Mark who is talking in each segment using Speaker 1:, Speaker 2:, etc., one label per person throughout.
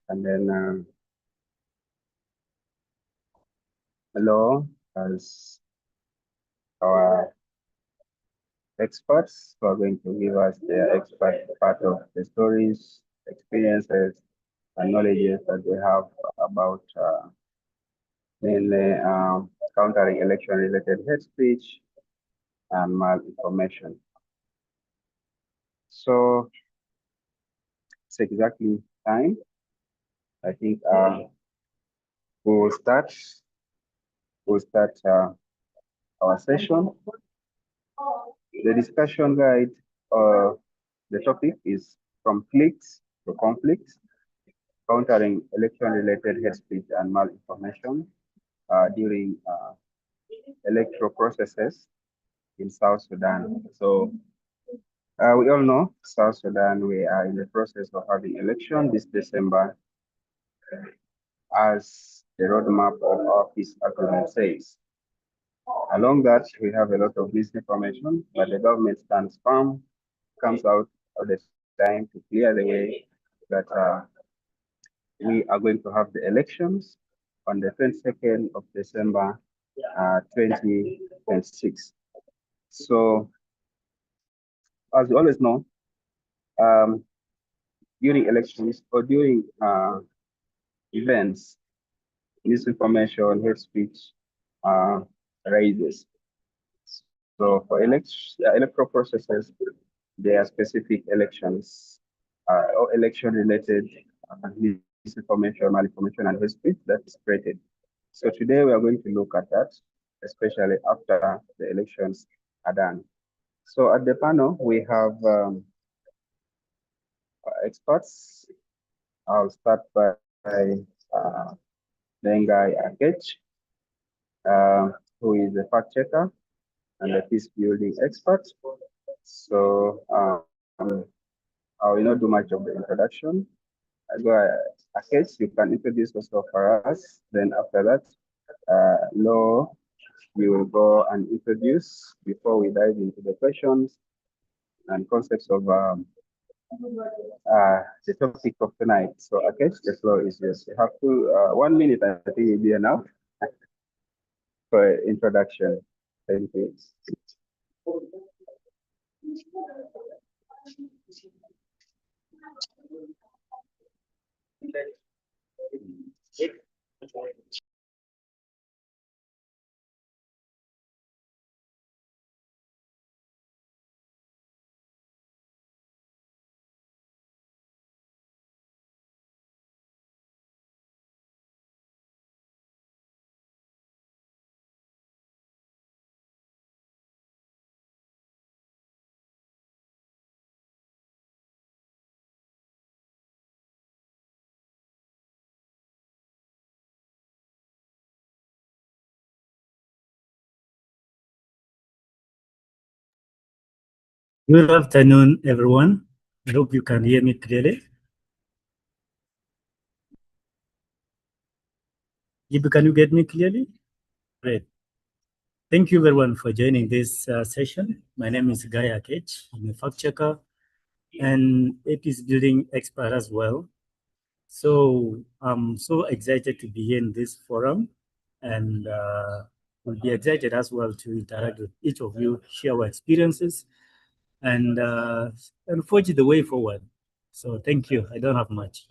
Speaker 1: and then hello as our experts who are going to give us their expert part of the stories, experiences, and knowledges that they have about mainly countering election-related hate speech and malinformation. So it's exactly time. I think we'll start. We'll start our session. The discussion guide. The topic is from clicks to conflicts, countering election-related hate speech and malinformation during electoral processes in South Sudan. So we all know South Sudan, we are in the process of having election this December, as the roadmap of our peace agreement says. Along that, we have a lot of misinformation, but the government stands firm, comes out of the time to clear the way that we are going to have the elections on the 22nd of December 2026. So, as you always know, um, during elections or during events, misinformation, hate speech raises. So for electoral processes, there are specific elections or election-related misinformation, malinformation, and hate speech that's created. So today we are going to look at that, especially after the elections are done. So at the panel, we have experts. I'll start by Dengai Akech, who is a fact checker and a peace building expert. So I will not do much of the introduction. I go Akech, you can introduce yourself for us. Then after that, Lo, you will go and introduce before we dive into the questions and concepts of the topic of tonight. So Akech, the floor is yours. You have to 1 minute, I think will be enough for introduction. Thank you.
Speaker 2: Good afternoon, everyone. I hope you can hear me clearly. Can you get me clearly? Great. Thank you, everyone, for joining this session. My name is Guy Akech. I'm a fact checker and a peace building expert as well. So I'm so excited to be here in this forum, and we'll be excited as well to interact with each of you, share our experiences, and forge the way forward. So thank you. I don't have much.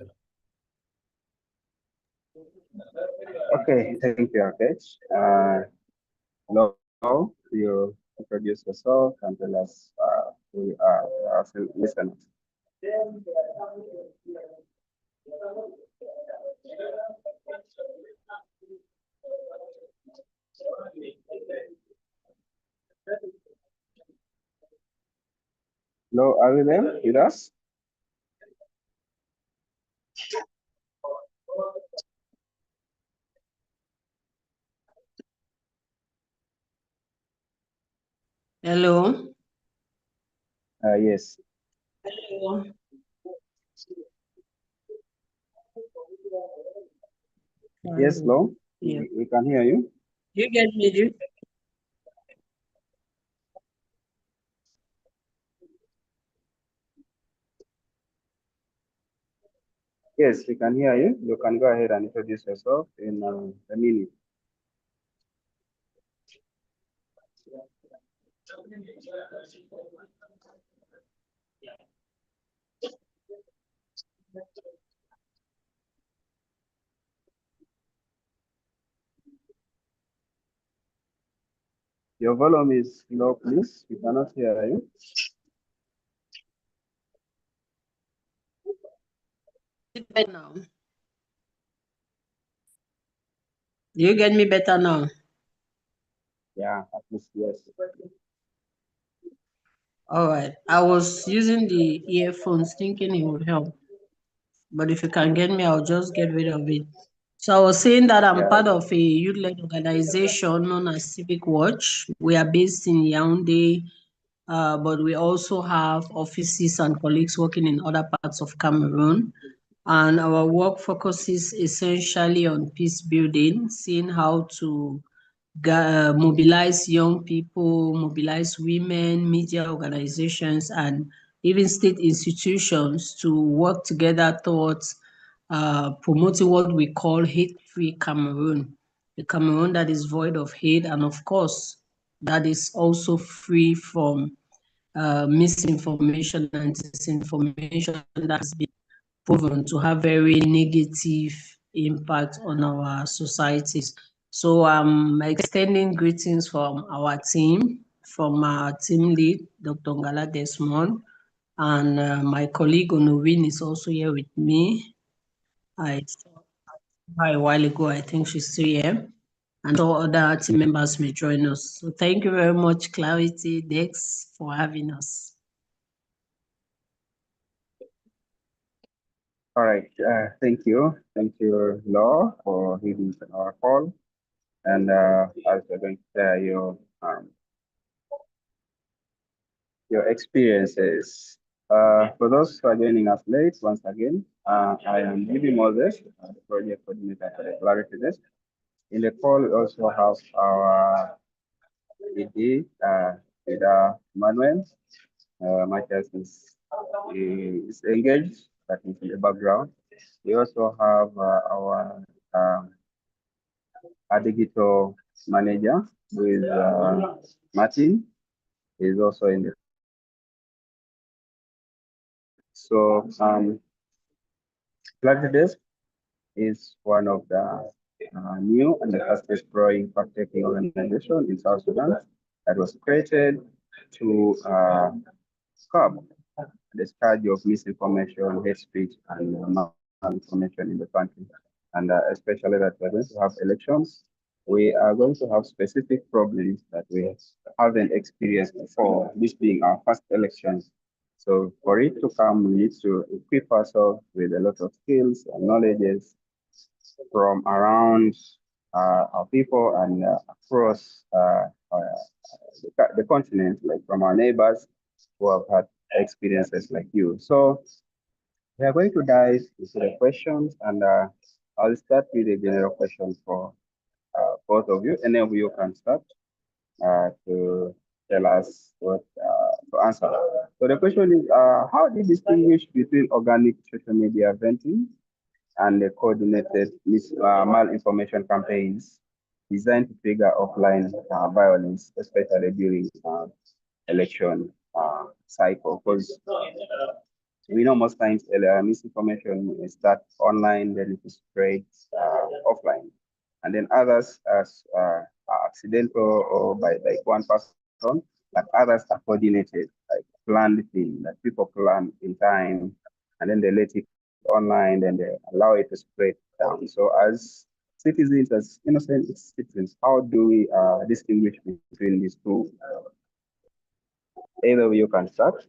Speaker 1: Okay, thank you, Akech. Now you introduce yourself and tell us who you are, our listeners. Hello, are you there with us?
Speaker 3: Hello.
Speaker 1: Yes.
Speaker 3: Hello.
Speaker 1: Yes, Lo.
Speaker 3: Yeah.
Speaker 1: We can hear you.
Speaker 3: You get me, dude?
Speaker 1: Yes, we can hear you. You can go ahead and introduce yourself in a minute. Your volume is low, please. We cannot hear you.
Speaker 3: Better now. Do you get me better now?
Speaker 1: Yeah, at least yes.
Speaker 3: All right. I was using the earphones thinking it would help. But if you can get me, I'll just get rid of it. So I was saying that I'm
Speaker 1: Yeah.
Speaker 3: part of a youth-led organization known as Civic Watch. We are based in Yaoundé, but we also have offices and colleagues working in other parts of Cameroon. And our work focuses essentially on peace building, seeing how to mobilize young people, mobilize women, media organizations, and even state institutions to work together towards promoting what we call hate-free Cameroon, a Cameroon that is void of hate, and of course, that is also free from misinformation and disinformation that has been proven to have very negative impact on our societies. So I'm extending greetings from our team, from our team lead, Dr. Ngala Desmond, and my colleague Onowin is also here with me. I saw her a while ago, I think she's still here. And all other team members may join us. So thank you very much, Clarity Dex, for having us.
Speaker 1: All right. Thank you. Thank you, Law, for leading our call. And as you're going to share your experiences. For those who are joining us late, once again, I am Bibi Moses, the project coordinator for the Clarity Desk. In the call, we also have our ED, Ida Manuel. Matthias is engaged, that is in the background. We also have our digital manager with Martin, is also in the. So Clarity is one of the new and the fastest growing fact-checking organization in South Sudan that was created to curb the scourge of misinformation, hate speech, and malinformation in the country. And especially that we're going to have elections, we are going to have specific problems that we haven't experienced before, this being our first elections. So for it to come, we need to equip ourselves with a lot of skills and knowledges from around our people and across the continent, like from our neighbors who have had experiences like you. So we are going to dive into the questions, and I'll start with a general question for both of you. Any of you can start to tell us what to answer. So the question is, how do you distinguish between organic social media venting and the coordinated malinformation campaigns designed to trigger offline violence, especially during election cycle? Because we know most times misinformation is start online, then it is spread offline, and then others as are accidental or by like one person, but others are coordinated, like planned thing that people plan in time, and then they let it online, then they allow it to spread down. So as citizens, as innocent citizens, how do we distinguish between these two? Either you can start.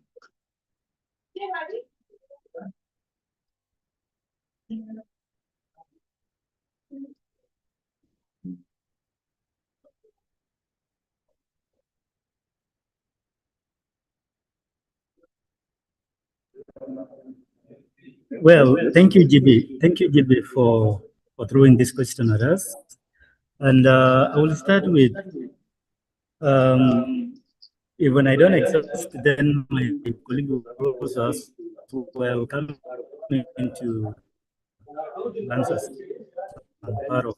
Speaker 2: Well, thank you, GB. Thank you, GB, for throwing this question at us. And I will start with if when I don't exhaust, then my colleague will also as well come into answer some part of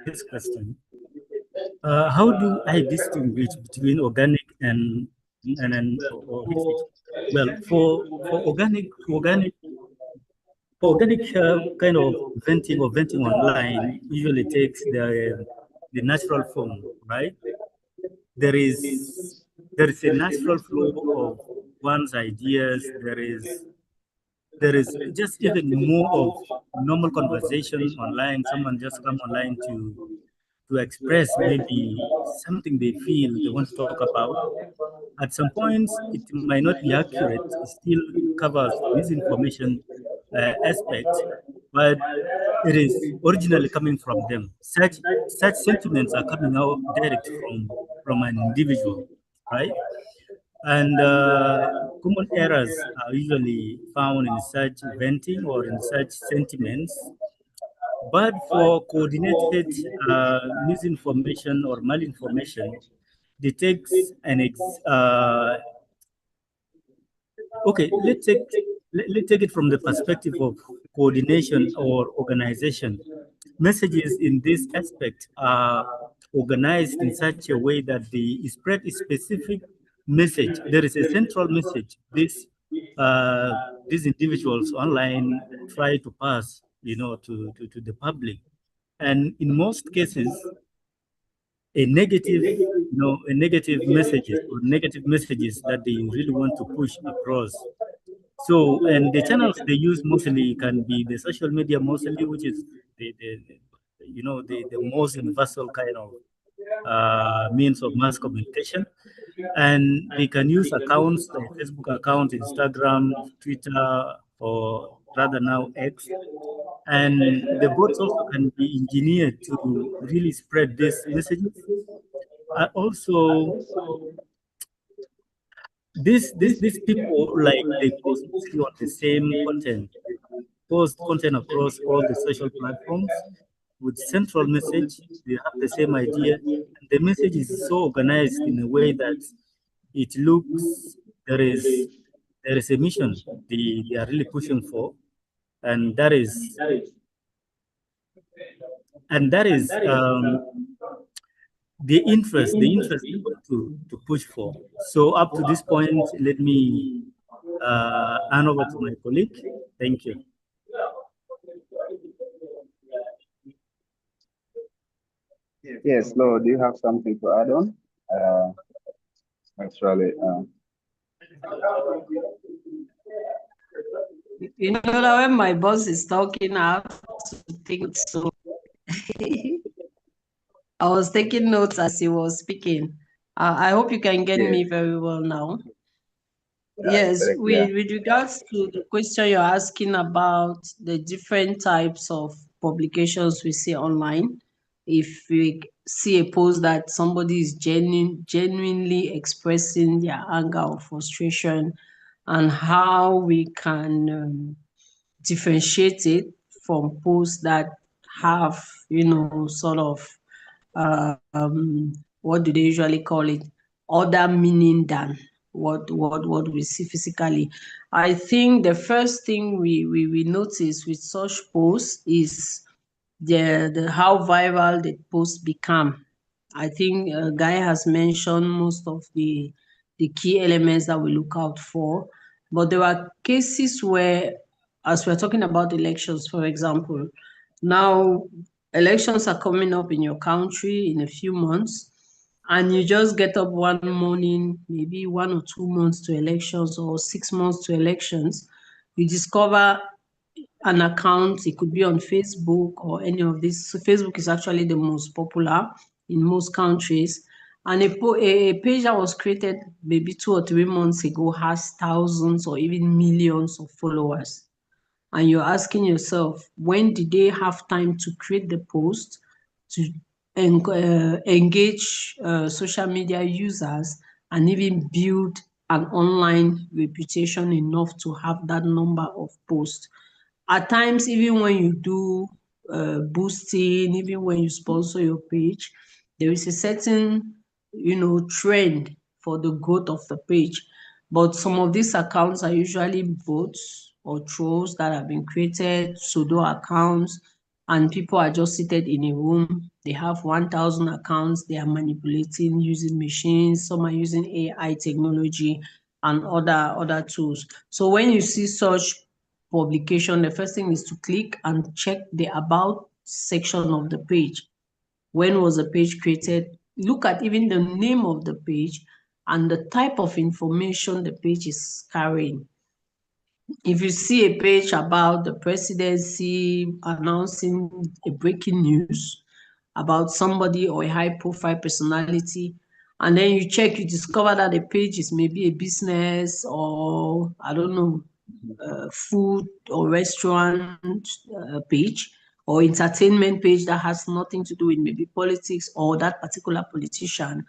Speaker 2: this question. How do I distinguish between organic and research? Well, for organic kind of venting online usually takes the natural form, right? There is there is a natural flow of one's ideas. There is just even more of normal conversation online. Someone just come online to express maybe something they feel they want to talk about. At some points, it might not be accurate. It still covers misinformation aspect, but it is originally coming from them. Such sentiments are coming out direct from an individual, right? And common errors are usually found in such venting or in such sentiments. But for coordinated misinformation or malinformation, it takes okay. Let's take it from the perspective of coordination or organization. Messages in this aspect are organized in such a way that they spread a specific message. There is a central message. These individuals online try to pass, to the public, and in most cases, a negative messages or negative messages that they really want to push across. So, and the channels they use mostly can be the social media mostly, which is the most universal kind of means of mass communication. And they can use accounts like Facebook account, Instagram, Twitter, or rather now X. And the bots also can be engineered to really spread these messages. Also, these people, like, they post mostly on the same content. They post content across all the social platforms with central message. They have the same idea, and the message is so organized in a way that it looks there is a mission they are really pushing for, and that is the interest they want to push for. So up to this point, let me hand over to my colleague. Thank you.
Speaker 1: Yes, Lord, do you have something to add on? Actually,
Speaker 3: You know that when my boss is talking, I have to take notes. So I was taking notes as he was speaking. I hope you can get me very well now. Yes, with regards to the question you're asking about the different types of publications we see online, if we see a post that somebody is genuinely expressing their anger or frustration, and how we can differentiate it from posts that have, sort of, what do they usually call it? Other meaning than what we see physically. I think the first thing we notice with such posts is the how viral the post become. I think Guy has mentioned most of the key elements that we look out for, but there are cases where, as we're talking about elections, for example, now elections are coming up in your country in a few months, and you just get up one morning, maybe 1 or 2 months to elections or 6 months to elections, you discover an account. It could be on Facebook or any of these. So Facebook is actually the most popular in most countries. And a page that was created maybe 2 or 3 months ago has thousands or even millions of followers. And you're asking yourself, when did they have time to create the post, to engage social media users, and even build an online reputation enough to have that number of posts? At times, even when you do boosting, even when you sponsor your page, there is a certain, trend for the growth of the page. But some of these accounts are usually bots, or trolls that have been created, pseudo accounts, and people are just seated in a room. They have 1,000 accounts. They are manipulating using machines. Some are using AI technology and other tools. So when you see such publication, the first thing is to click and check the about section of the page. When was the page created? Look at even the name of the page and the type of information the page is carrying. If you see a page about the presidency announcing a breaking news about somebody or a high profile personality, and then you check, you discover that the page is maybe a business or, I don't know, food or restaurant page or entertainment page that has nothing to do with maybe politics or that particular politician,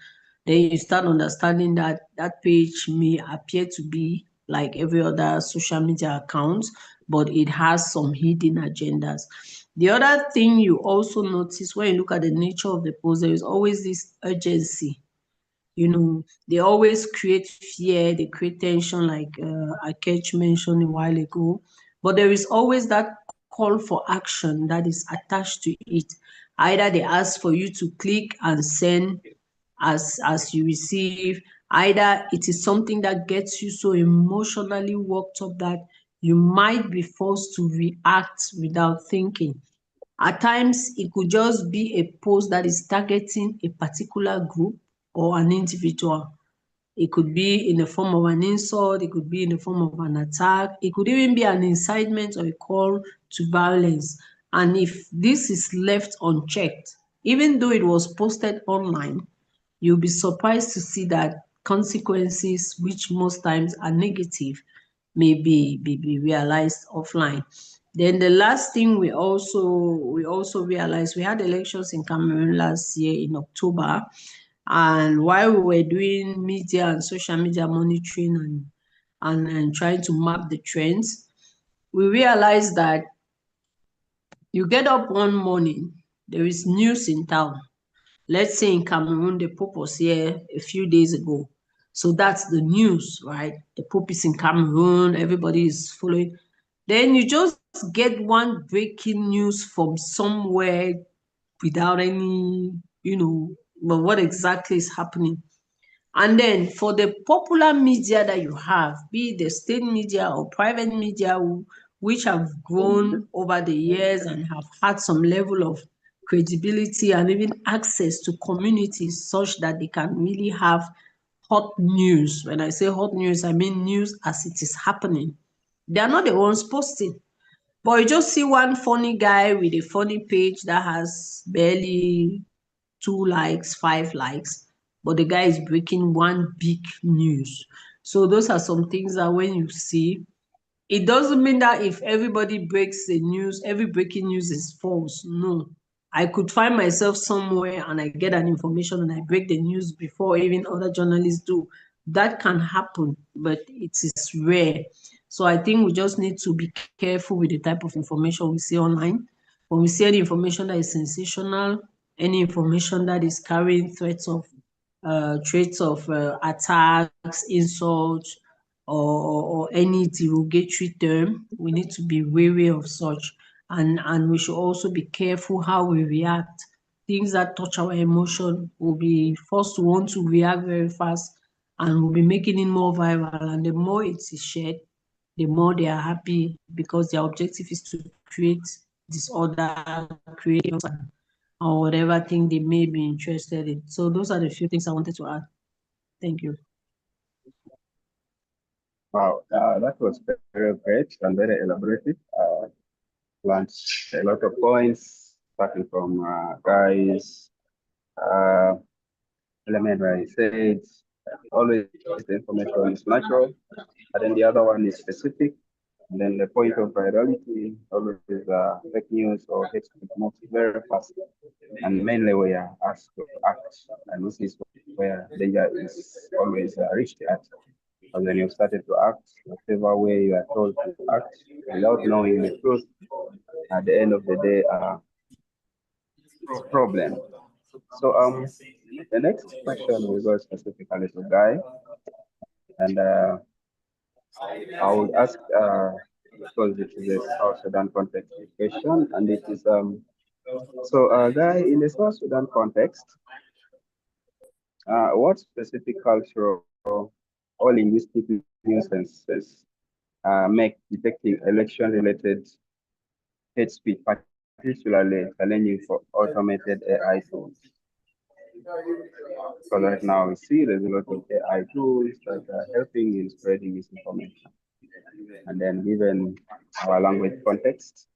Speaker 3: then you start understanding that that page may appear to be like every other social media account, but it has some hidden agendas. The other thing you also notice when you look at the nature of the post, there is always this urgency. They always create fear, they create tension, like Akech mentioned a while ago. But there is always that call for action that is attached to it. Either they ask for you to click and send as you receive, either it is something that gets you so emotionally worked up that you might be forced to react without thinking. At times, it could just be a post that is targeting a particular group or an individual. It could be in the form of an insult, it could be in the form of an attack, it could even be an incitement or a call to violence. And if this is left unchecked, even though it was posted online, you'll be surprised to see that consequences, which most times are negative, may be realized offline. Then the last thing we also realized, we had elections in Cameroon last year in October, and while we were doing media and social media monitoring and trying to map the trends, we realized that you get up one morning, there is news in town. Let's say in Cameroon, the Pope was here a few days ago. So that's the news, right? The Pope is in Cameroon, everybody is following. Then you just get one breaking news from somewhere without any, but what exactly is happening. And then for the popular media that you have, be it the state media or private media, which have grown over the years and have had some level of credibility and even access to communities such that they can really have hot news. When I say hot news, I mean news as it is happening. They are not the ones posting. But you just see one funny guy with a funny page that has barely 2 likes, 5 likes, but the guy is breaking one big news. So those are some things that when you see, it doesn't mean that if everybody breaks the news, every breaking news is false. No. I could find myself somewhere and I get an information and I break the news before even other journalists do. That can happen, but it is rare. So I think we just need to be careful with the type of information we see online. When we see any information that is sensational, any information that is carrying threats of attacks, insults, or any derogatory term, we need to be wary of such. And we should also be careful how we react. Things that touch our emotion will be forced to want to react very fast and will be making it more viral. And the more it is shared, the more they are happy because their objective is to create disorder, create or whatever thing they may be interested in. So those are the few things I wanted to add. Thank you.
Speaker 1: Wow, that was very great and very elaborative. Learned a lot of points, starting from guys, uh, element where he said always the information is natural, and then the other one is specific. And then the point of virality, always fake news or hate speech moves very fast. And mainly we are asked to act. And this is where danger is always reached at. And when you started to act, whatever way you are told to act, without knowing the truth, at the end of the day, it's a problem. So the next question will go specifically to Guy, and I would ask because this is a South Sudan context question, and it is guy, in the South Sudan context, what specific cultural or linguistic nuances make detecting election-related hate speech particularly challenging for automated AI tools? Because right now we see there's a lot of AI tools that are helping in spreading misinformation. And then given our language context,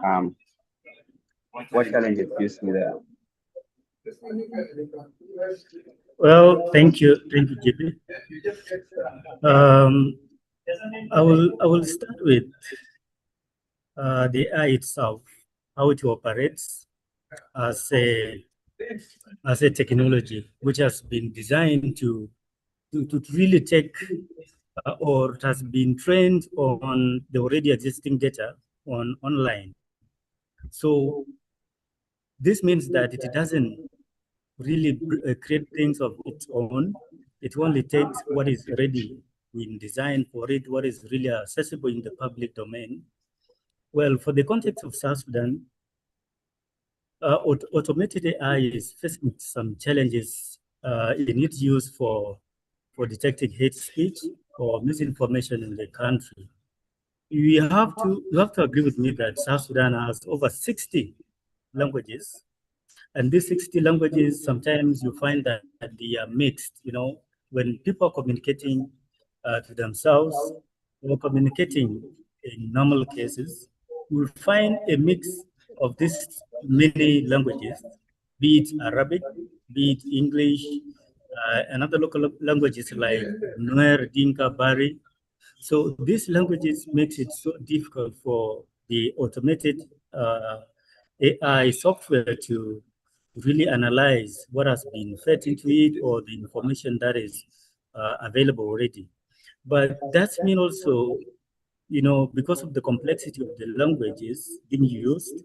Speaker 1: um, what challenges do you see there?
Speaker 2: Well, thank you, JP. Um, I will start with the AI itself, how it operates as a technology which has been designed to really take or it has been trained on the already existing data online. So this means that it doesn't really create things of its own. It only takes what is already been designed for it, what is really accessible in the public domain. Well, for the context of South Sudan, automated AI is facing some challenges in its use for detecting hate speech or misinformation in the country. You have to agree with me that South Sudan has over 60 languages, and these 60 languages, sometimes you find that they are mixed. When people are communicating to themselves or communicating in normal cases, you will find a mix of these many languages, be it Arabic, be it English, and other local languages like Nuer, Dinka, Bari. So these languages makes it so difficult for the automated AI software to really analyze what has been fed into it or the information that is available already. But that means also, because of the complexity of the languages being used,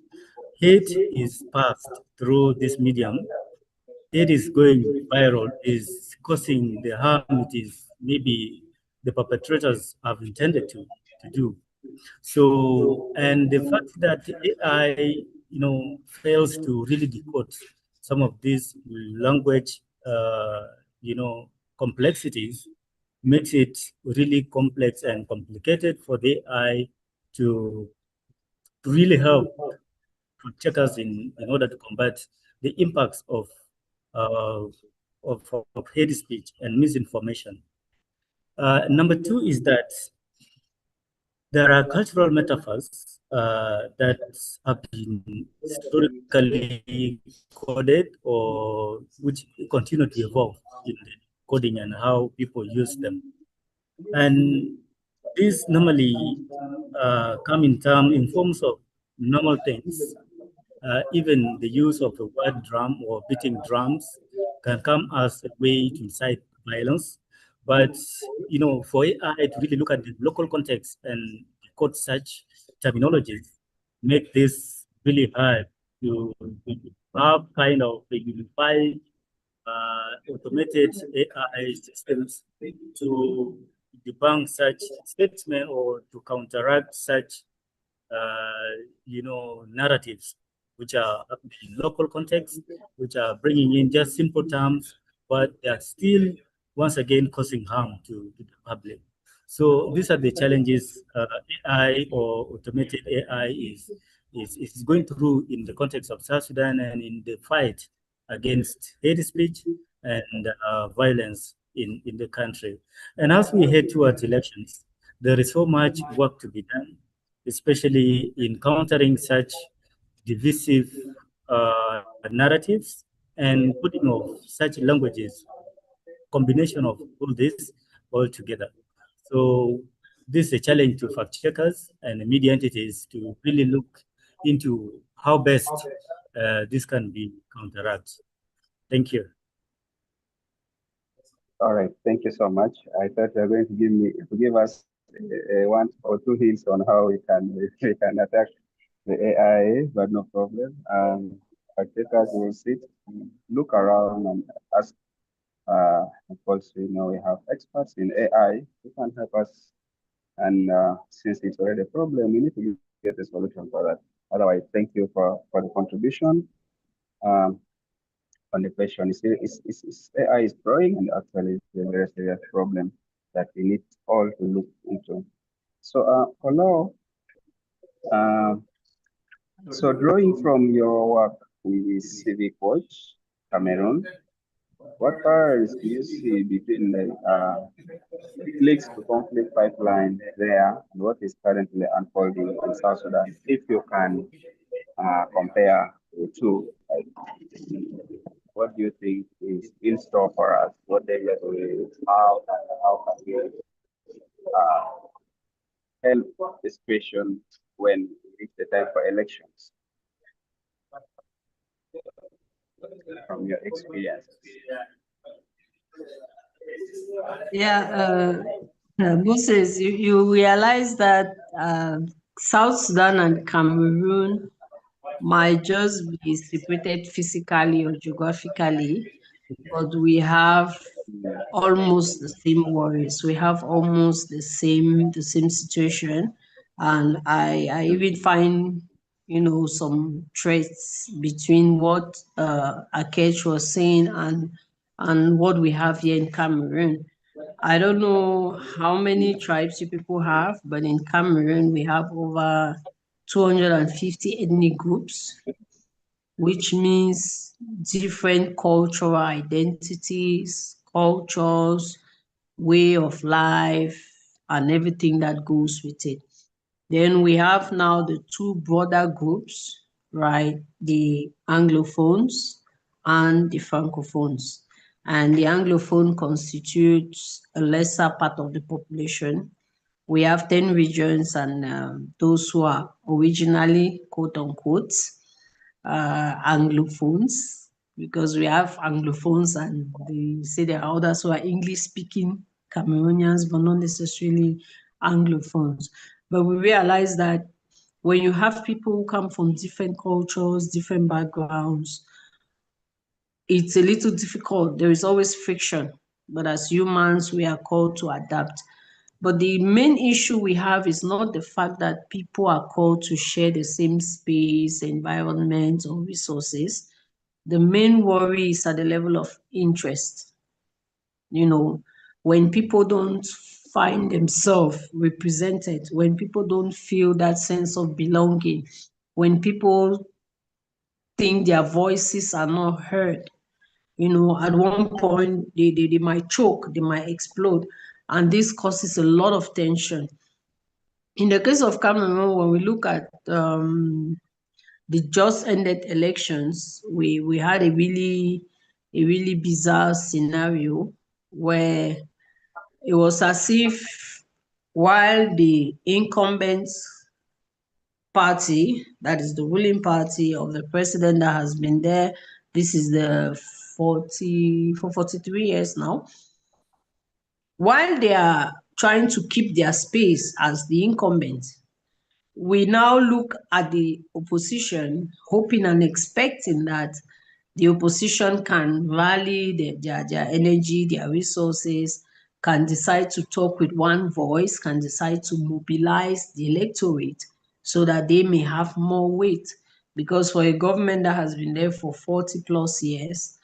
Speaker 2: hate is passed through this medium. It is going viral, is causing the harm it is maybe the perpetrators have intended to do. So, and the fact that AI, fails to really decode some of these language, complexities makes it really complex and complicated for the AI to really help checkers in order to combat the impacts uh, of hate speech and misinformation. Number two is that there are cultural metaphors that have been historically coded or which continue to evolve in the coding and how people use them. And these normally come in forms of normal things. Even the use of a word drum or beating drums can come as a way to incite violence. But for AI to really look at the local context and decode such terminologies, make this really hard to have kind of a unified automated AI systems to debunk such statement or to counteract such narratives which are in local context, which are bringing in just simple terms, but they are still once again causing harm to the public. So these are the challenges AI or automated AI is going through in the context of South Sudan and in the fight against hate speech and violence in the country. And as we head towards elections, there is so much work to be done, especially in countering such divisive narratives and putting of such languages, combination of all this all together. So this is a challenge to fact checkers and media entities to really look into how best this can be counteracted. Thank you.
Speaker 1: All right, thank you so much. I thought you were going to give us one or two hints on how we can attack the AI, but no problem. Partakers will sit, look around, and ask. Of course, we know we have experts in AI who can help us And since it's already a problem, we need to get a solution for that. Otherwise, thank you for the contribution. Um, on the question, AI is growing, and actually it's a very serious problem that we need all to look into. So, for now, uh, so drawing from your work with the Civic Watch Cameroon, what parallels do you see between the clicks to conflict pipeline there and what is currently unfolding in South Sudan? If you can compare the two, like, what do you think is in store for us? What areas we how can we uh, help the situation when it reach the time for elections from your experiences?
Speaker 3: Yeah, Moses, you realize that South Sudan and Cameroon might just be separated physically or geographically, but we have almost the same worries. We have almost the same situation, and I even find some traits between what Akech was saying and what we have here in Cameroon. I don't know how many tribes you people have, but in Cameroon we have over 250 ethnic groups, which means different cultural identities, cultures, way of life, and everything that goes with it. Then we have now the two broader groups, right? The Anglophones and the Francophones. And the Anglophone constitutes a lesser part of the population. We have 10 regions, and those who are originally, quote unquote, Anglophones, because we have Anglophones and they say there are others who are English speaking Cameroonians, but not necessarily Anglophones. But we realize that when you have people who come from different cultures, different backgrounds, it's a little difficult. There is always friction. But as humans, we are called to adapt. But the main issue we have is not the fact that people are called to share the same space, environment, or resources. The main worry is at the level of interest. When people don't find themselves represented, when people don't feel that sense of belonging, when people think their voices are not heard, at one point they might choke, they might explode, and this causes a lot of tension. In the case of Cameroon, when we look at the just ended elections, we had a really bizarre scenario where it was as if while the incumbent party, that is the ruling party of the president that has been there, this is the 43 years now, while they are trying to keep their space as the incumbent, we now look at the opposition, hoping and expecting that the opposition can rally their energy, their resources, can decide to talk with one voice, can decide to mobilize the electorate so that they may have more weight. Because for a government that has been there for 40 plus years,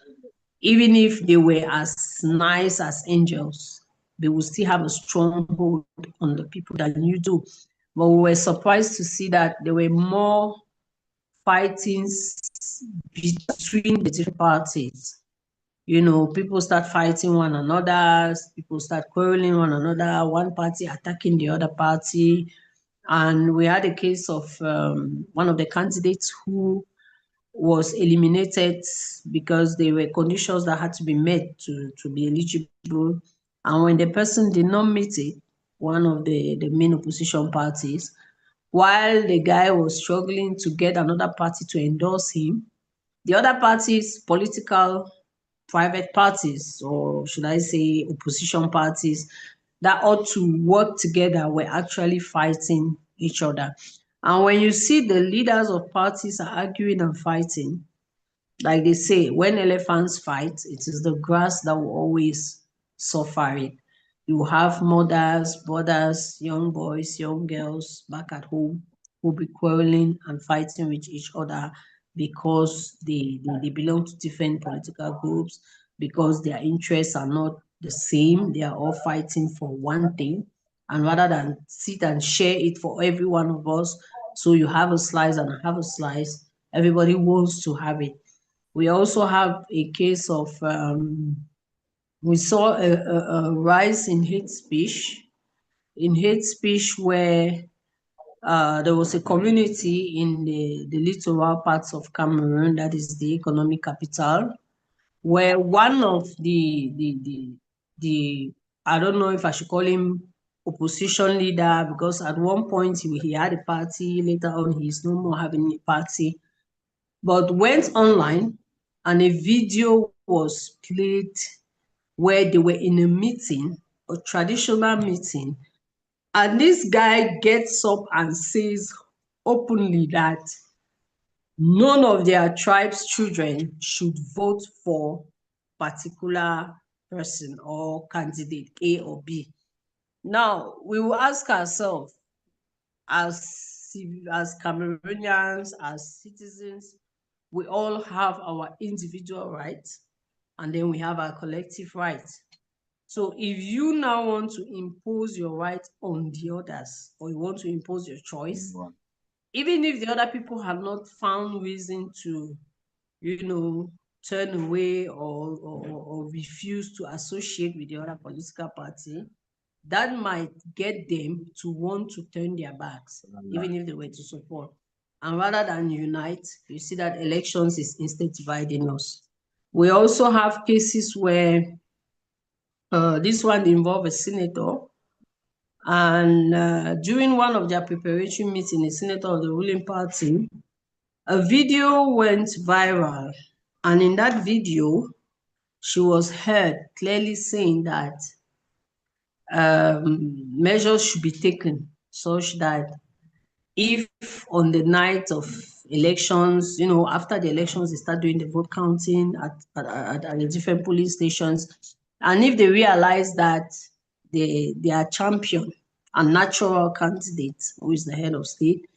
Speaker 3: even if they were as nice as angels, they will still have a stronghold on the people than you do. But we were surprised to see that there were more fightings between the different parties. People start fighting one another, people start quarreling one another, one party attacking the other party. And we had a case of one of the candidates who was eliminated because there were conditions that had to be met to be eligible. And when the person did not meet it, one of the main opposition parties, while the guy was struggling to get another party to endorse him, the other parties, political private parties, or should I say opposition parties, that ought to work together were actually fighting each other. And when you see the leaders of parties are arguing and fighting, like they say, when elephants fight, it is the grass that will always suffer it. You have mothers, brothers, young boys, young girls back at home who be quarreling and fighting with each other because they belong to different political groups, because their interests are not the same. They are all fighting for one thing. And rather than sit and share it for every one of us, so you have a slice and I have a slice, everybody wants to have it. We also have a case of we saw a rise in hate speech, where there was a community in the littoral parts of Cameroon, that is the economic capital, where one of the I don't know if I should call him opposition leader, because at one point he had a party, later on he's no more having a party, but went online and a video was played where they were in a meeting, a traditional meeting, and this guy gets up and says openly that none of their tribe's children should vote for particular person or candidate A or B. Now, we will ask ourselves, as Cameroonians, as citizens, we all have our individual rights, and then we have our collective rights. So if you now want to impose your right on the others, or you want to impose your choice, even if the other people have not found reason to, turn away or refuse to associate with the other political party, that might get them to want to turn their backs, even if they were to support. And rather than unite, you see that elections is instead dividing us. We also have cases where this one involved a senator, and during one of their preparatory meetings, a senator of the ruling party, a video went viral. And in that video, she was heard clearly saying that measures should be taken such that if on the night of elections, after the elections, they start doing the vote counting at the different polling stations, and if they realize that their champion and natural candidate, who is the head of state,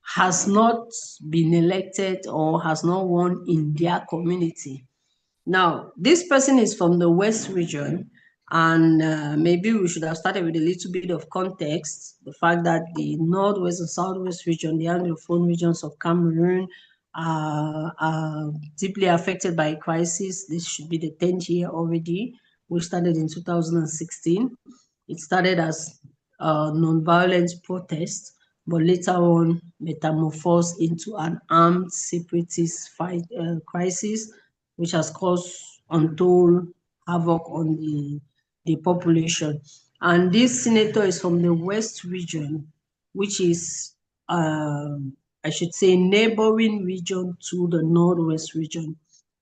Speaker 3: has not been elected or has not won in their community. Now, this person is from the West region, and maybe we should have started with a little bit of context. The fact that the Northwest and Southwest region, the Anglophone regions of Cameroon, are deeply affected by a crisis. This should be the 10th year already, which started in 2016. It started as non-violent protest, but later on metamorphosed into an armed separatist crisis, which has caused untold havoc on the population. And this senator is from the West region, which is, I should say, neighboring region to the Northwest region.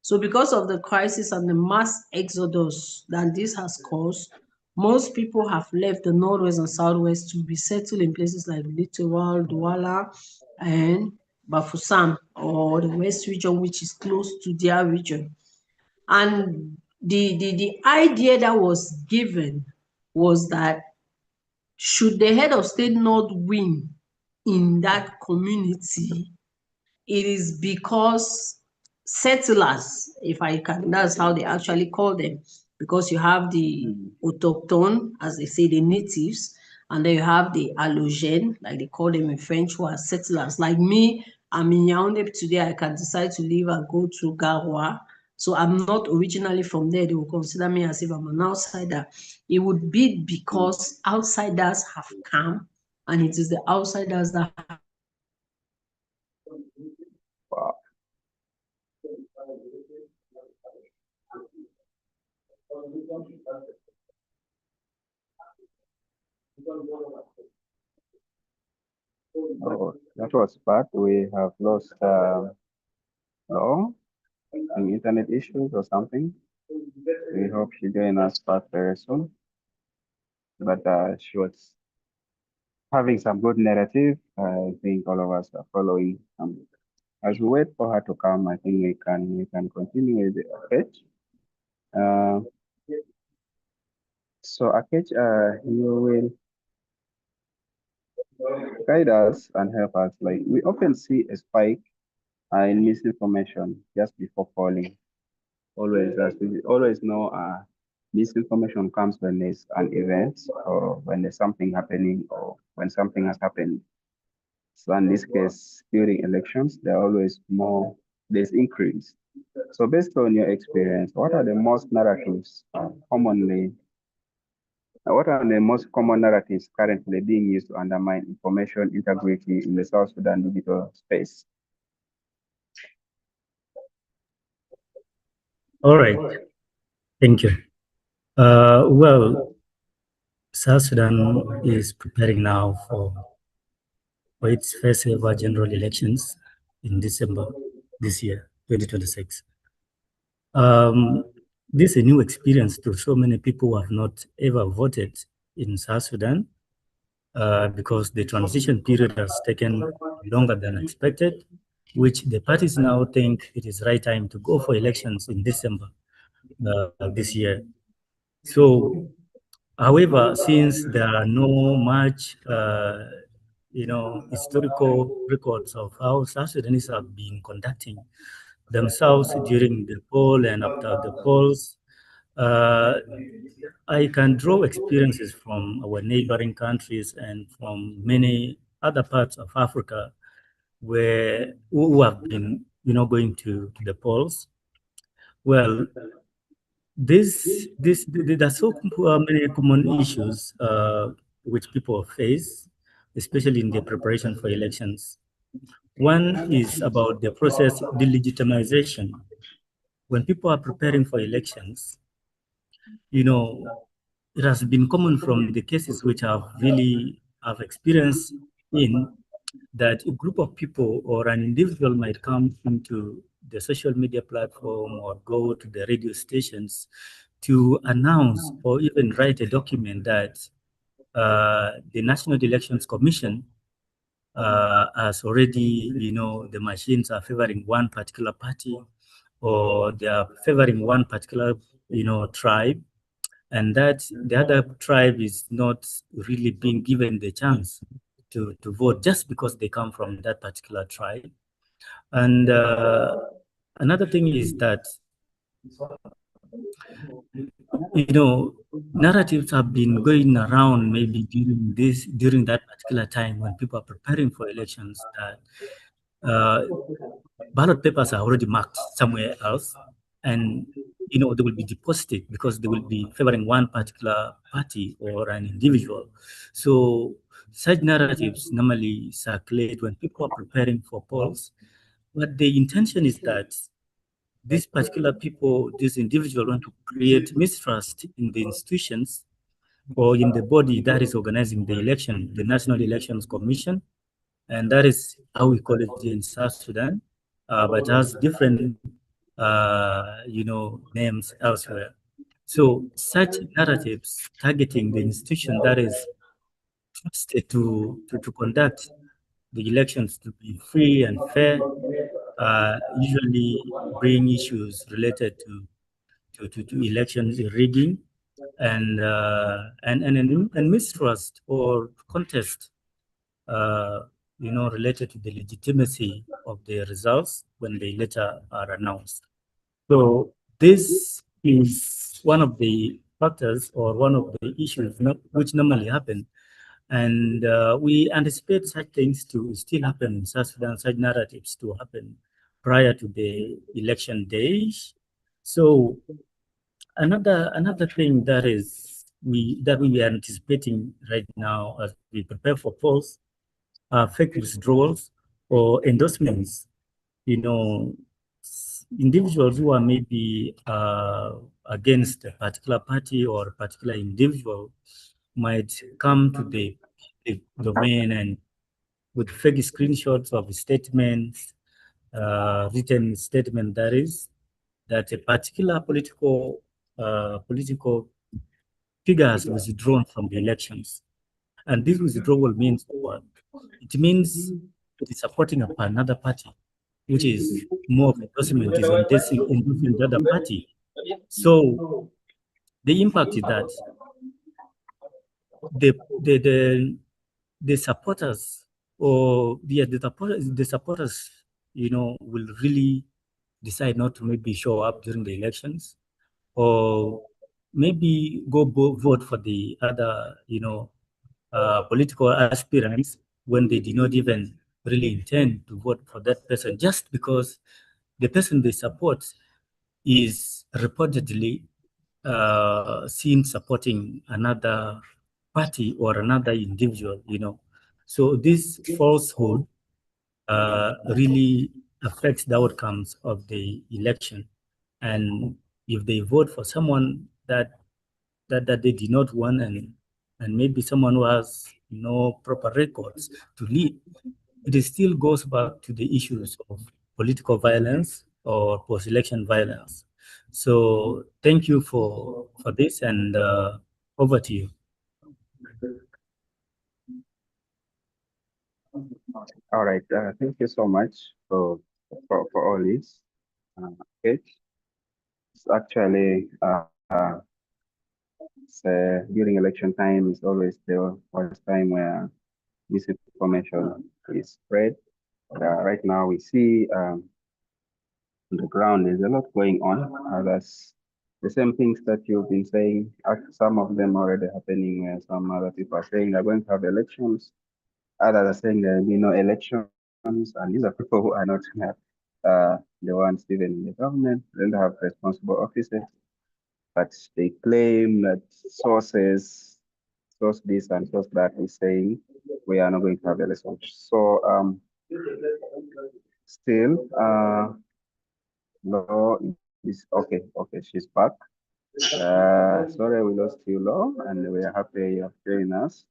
Speaker 3: So because of the crisis and the mass exodus that this has caused, most people have left the Northwest and Southwest to be settled in places like Littoral, Douala, and Bafoussam, or the West region, which is close to their region. And the idea that was given was that should the head of state not win in that community, it is because settlers, if I can, that's how they actually call them, because you have the autochtone, as they say, the natives, and then you have the allogene, like they call them in French, who are settlers. Like me, I'm in Yaoundé today, I can decide to leave and go to Garoua. So I'm not originally from there. They will consider me as if I'm an outsider. It would be because outsiders have come, and it is the outsiders that
Speaker 1: Wow. Oh, that was bad. We have lost Law and internet issues or something. We hope she join us back very soon. But she was having some good narrative. I think all of us are following. As we wait for her to come, I think we can continue with the debate. Uh, So, Akech, you will guide us and help us. Like, we often see a spike in misinformation just before polling. Always, as we always know, misinformation comes when there's an event or when there's something happening or when something has happened. So in this case, during elections, there are always more, there's increase. So based on your experience, what are the most narratives what are the most common narratives currently being used to undermine information integrity in the South Sudan digital space?
Speaker 2: All right, thank you. Well, South Sudan is preparing now for its first ever general elections in December this year, 2026. This is a new experience to so many people who have not ever voted in South Sudan because the transition period has taken longer than expected, which the parties now think it is right time to go for elections in December this year. So, however, since there are no much, historical records of how South Sudanese have been conducting themselves during the poll and after the polls, uh, I can draw experiences from our neighboring countries and from many other parts of Africa where who have been, going to the polls. Well, there are so many common issues which people face, especially in the preparation for elections. One is about the process delegitimization. When people are preparing for elections, it has been common from the cases which have experienced in that a group of people or an individual might come into the social media platform or go to the radio stations to announce or even write a document that the National Elections Commission has already, the machines are favoring one particular party or they are favoring one particular, tribe, and that the other tribe is not really being given the chance to vote just because they come from that particular tribe. And another thing is that, narratives have been going around maybe during that particular time when people are preparing for elections that uh, ballot papers are already marked somewhere else, and they will be deposited because they will be favoring one particular party or an individual. So such narratives normally circulate when people are preparing for polls, but the intention is that these particular people, these individuals, want to create mistrust in the institutions or in the body that is organizing the election, the National Elections Commission, and that is how we call it in South Sudan, but has different, names elsewhere. So such narratives targeting the institution that is trusted to conduct the elections to be free and fair, usually bring issues related to elections rigging and mistrust or contest, uh, related to the legitimacy of the results when they later are announced. So this is one of the factors or one of the issues which normally happen. And we anticipate such things to still happen in South Sudan, such narratives to happen prior to the election days. So another thing that we are anticipating right now as we prepare for polls are fake withdrawals or endorsements. Individuals who are maybe against a particular party or a particular individual might come to the domain and with fake screenshots of statements, written statement that is, that a particular political figure has withdrawn from the elections. And this withdrawal means what? It means it is supporting another party, which is more of endorsement, is endorsing the other party. So the impact is that the supporters or the supporters, will really decide not to maybe show up during the elections, or maybe go vote for the other, political aspirants when they did not even really intend to vote for that person, just because the person they support is reportedly seen supporting another party or another individual. So this falsehood really affects the outcomes of the election. And if they vote for someone that they did not want, and maybe someone who has no proper records to lead, it still goes back to the issues of political violence or post-election violence. So thank you for this, and over to you.
Speaker 1: All right. Thank you so much for all this. Okay. It's actually during election time is always the worst time where misinformation is spread. Right now we see on the ground there's a lot going on. That's the same things that you've been saying. Some of them already happening where some other people are saying they're going to have elections. Others are saying there will be no elections, and these are people who are not the ones even in the government. They don't have responsible offices, but they claim that source this and source that is saying we are not going to have elections. So still, Law is okay. Okay, she's back. Sorry, we lost you, Law, and we are happy you have joined us.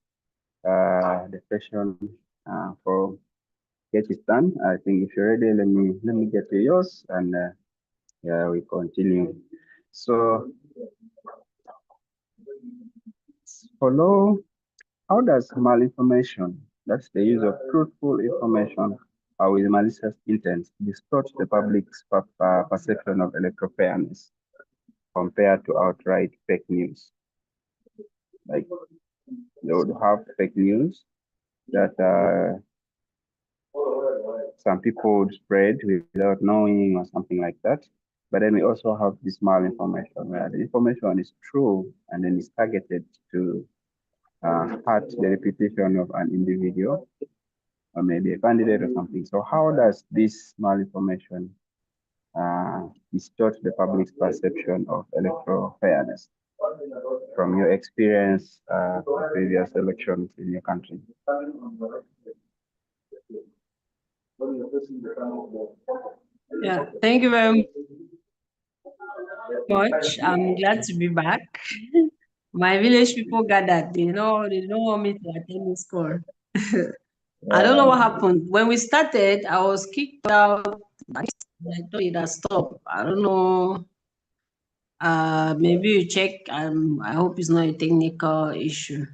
Speaker 1: The session for Get is done. I think if you're ready, let me get to yours, and yeah, we continue. So, follow. How does malinformation, that's the use of truthful information with malicious intent, distort the public's perception of electoral fairness compared to outright fake news? Like they would have fake news that some people would spread without knowing or something like that. But then we also have this malinformation where the information is true and then it's targeted to hurt the reputation of an individual or maybe a candidate or something. So how does this malinformation distort the public's perception of electoral fairness from your experience previous elections in your country?
Speaker 3: Yeah, thank you very much. I'm glad to be back. My village people gathered. They don't want me to attend this call. I don't know what happened. When we started, I was kicked out. I thought it had stopped. I don't know. Maybe you check. I hope it's not a technical issue.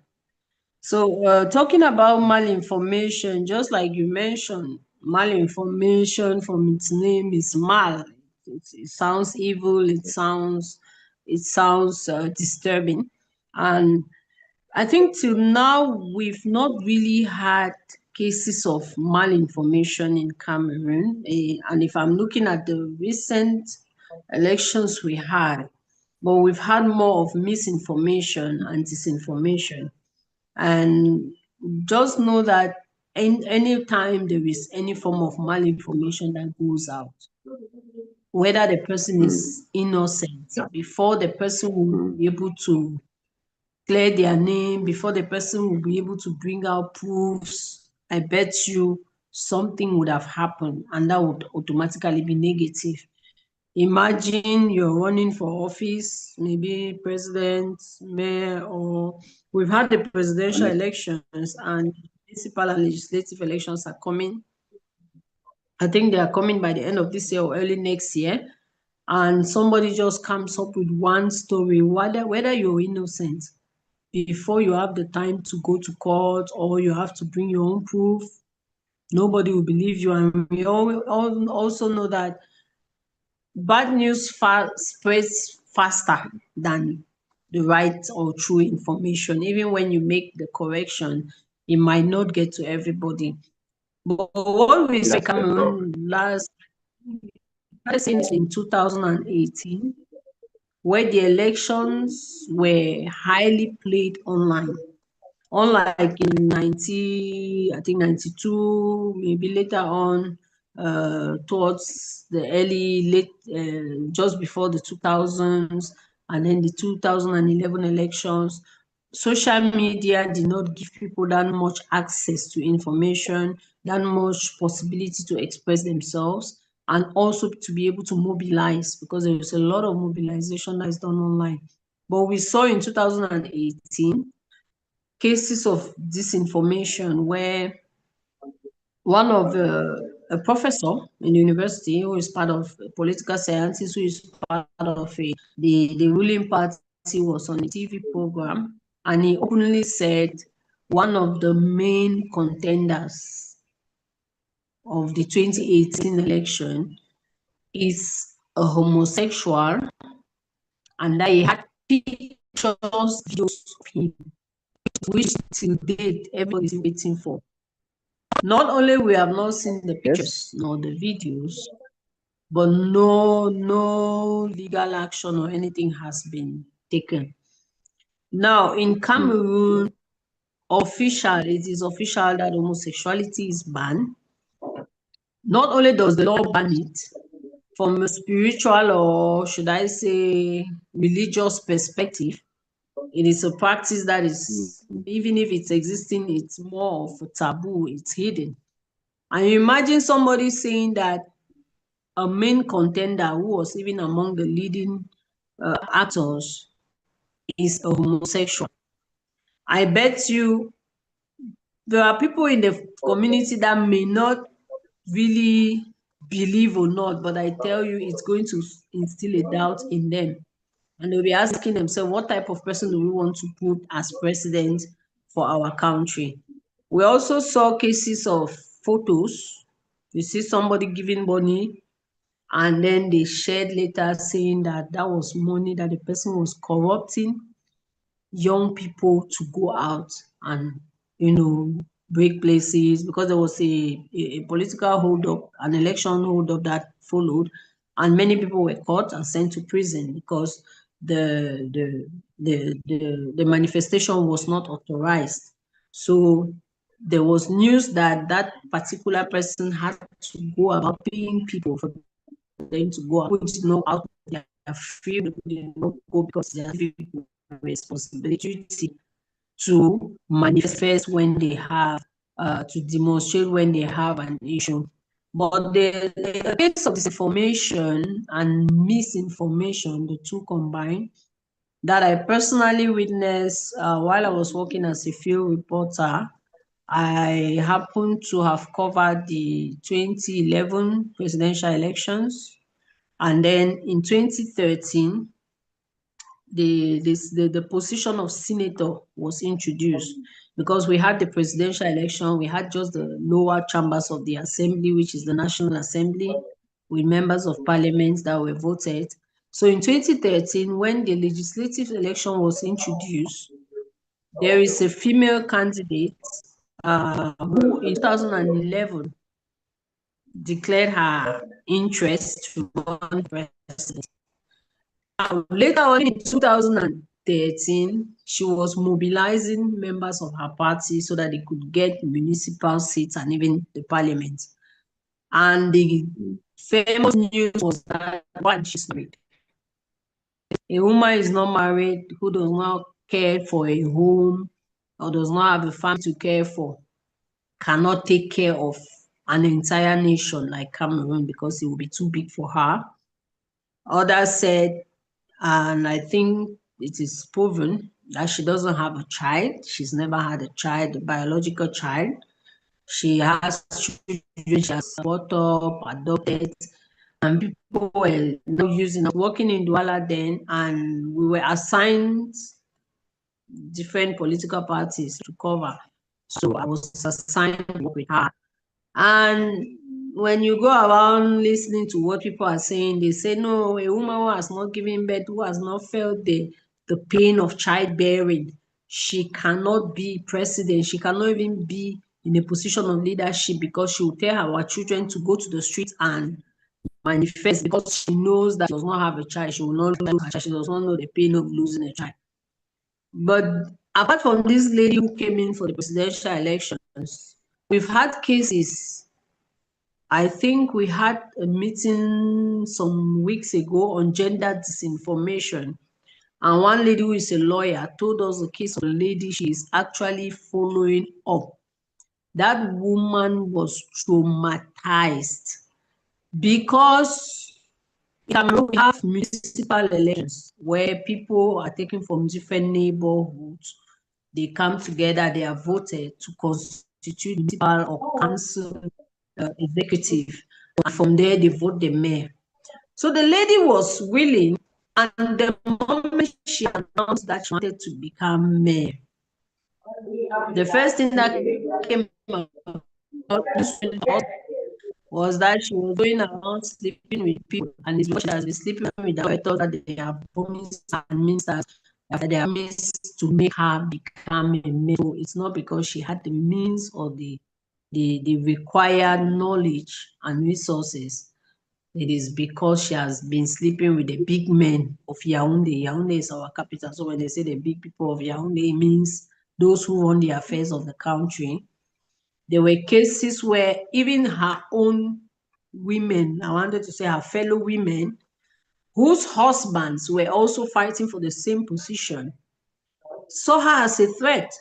Speaker 3: So, talking about malinformation, just like you mentioned, malinformation from its name is mal. It sounds evil. It sounds disturbing, and I think till now we've not really had cases of malinformation in Cameroon. And if I'm looking at the recent elections we had, but we've had more of misinformation and disinformation. And just know that any time there is any form of malinformation that goes out, whether the person is innocent, before the person will be able to clear their name, before the person will be able to bring out proofs, I bet you something would have happened and that would automatically be negative. Imagine you're running for office, maybe president, mayor, or we've had the presidential elections and municipal and legislative elections are coming. I think they are coming by the end of this year or early next year. And somebody just comes up with one story, whether you're innocent, before you have the time to go to court or you have to bring your own proof, nobody will believe you. And we also know that bad news spreads faster than the right or true information. Even when you make the correction, it might not get to everybody. But what we saw in Cameroon last in 2018, where the elections were highly played online. Unlike in 92, maybe later on, towards the late, just before the 2000s, and then the 2011 elections, social media did not give people that much access to information, that much possibility to express themselves, and also to be able to mobilize, because there was a lot of mobilization that is done online. But we saw in 2018 cases of disinformation where one of a professor in the university who is part of political sciences, who is part of the ruling party, was on a TV program, and he openly said one of the main contenders of the 2018 election is a homosexual, and that he had pictures, videos of him, which till date everybody's waiting for. Not only we have not seen the pictures nor the videos, but no legal action or anything has been taken. Now in Cameroon, it is official that homosexuality is banned. Not only does the law ban it, from a spiritual, or should I say religious perspective, it is a practice that is, even if it's existing, it's more of a taboo, it's hidden. And you imagine somebody saying that a main contender who was even among the leading actors is a homosexual. I bet you there are people in the community that may not really believe or not, but I tell you, it's going to instill a doubt in them. And they'll be asking themselves, what type of person do we want to put as president for our country? We also saw cases of photos. You see somebody giving money, and then they shared later saying that that was money that the person was corrupting young people to go out and, break places, because there was a political hold-up, an election hold-up that followed, and many people were caught and sent to prison because the manifestation was not authorized. So there was news that that particular person had to go about paying people for them to go out, which is not out there free, they not go because they have responsibility to manifest when they have, to demonstrate when they have an issue. But the case of disinformation and misinformation, the two combined, that I personally witnessed while I was working as a field reporter. I happened to have covered the 2011 presidential elections, and then in 2013, the position of senator was introduced, because we had the presidential election, we had just the lower chambers of the assembly, which is the National Assembly, with members of parliament that were voted. So in 2013, when the legislative election was introduced, there is a female candidate who in 2011 declared her interest to run president. Later on in 2013, she was mobilizing members of her party so that they could get municipal seats and even the parliament. And the famous news was that one, she's married. A woman is not married who does not care for a home or does not have a family to care for, cannot take care of an entire nation like Cameroon, because it will be too big for her. Others said, and I think it is proven, that she doesn't have a child. She's never had a child, a biological child. She has children she has brought up, adopted, and people were now working in Douala then, and we were assigned different political parties to cover. So I was assigned to work with her. And when you go around listening to what people are saying, they say, no, a woman who has not given birth, who has not felt the the pain of childbearing. She cannot be president. She cannot even be in a position of leadership because she will tell our children to go to the street and manifest because she knows that she does not have a child. She will not lose her child. She does not know the pain of losing a child. But apart from this lady who came in for the presidential elections, we've had cases. I think we had a meeting some weeks ago on gender disinformation. And one lady who is a lawyer told us the case of a lady she is actually following up. That woman was traumatized because in Cameroon we have municipal elections where people are taken from different neighborhoods. They come together, they are voted to constitute municipal or council executive. And from there, they vote the mayor. So the lady was willing, and the moment she announced that she wanted to become mayor, the first thing that came out was that she was going around sleeping with people, and it's because she has been sleeping with the directors that they are promised and ministers that they are means to make her become a mayor. So it's not because she had the means or the required knowledge and resources. It is because she has been sleeping with the big men of Yaoundé. Yaoundé is our capital. So when they say the big people of Yaoundé, it means those who run the affairs of the country. There were cases where even her own women, I wanted to say her fellow women, whose husbands were also fighting for the same position, saw her as a threat.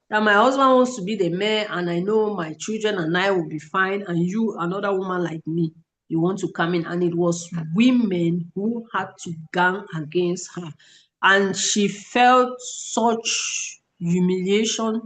Speaker 3: That my husband wants to be the mayor and I know my children and I will be fine, and you, another woman like me, you want to come in. And it was women who had to gang against her. And she felt such humiliation,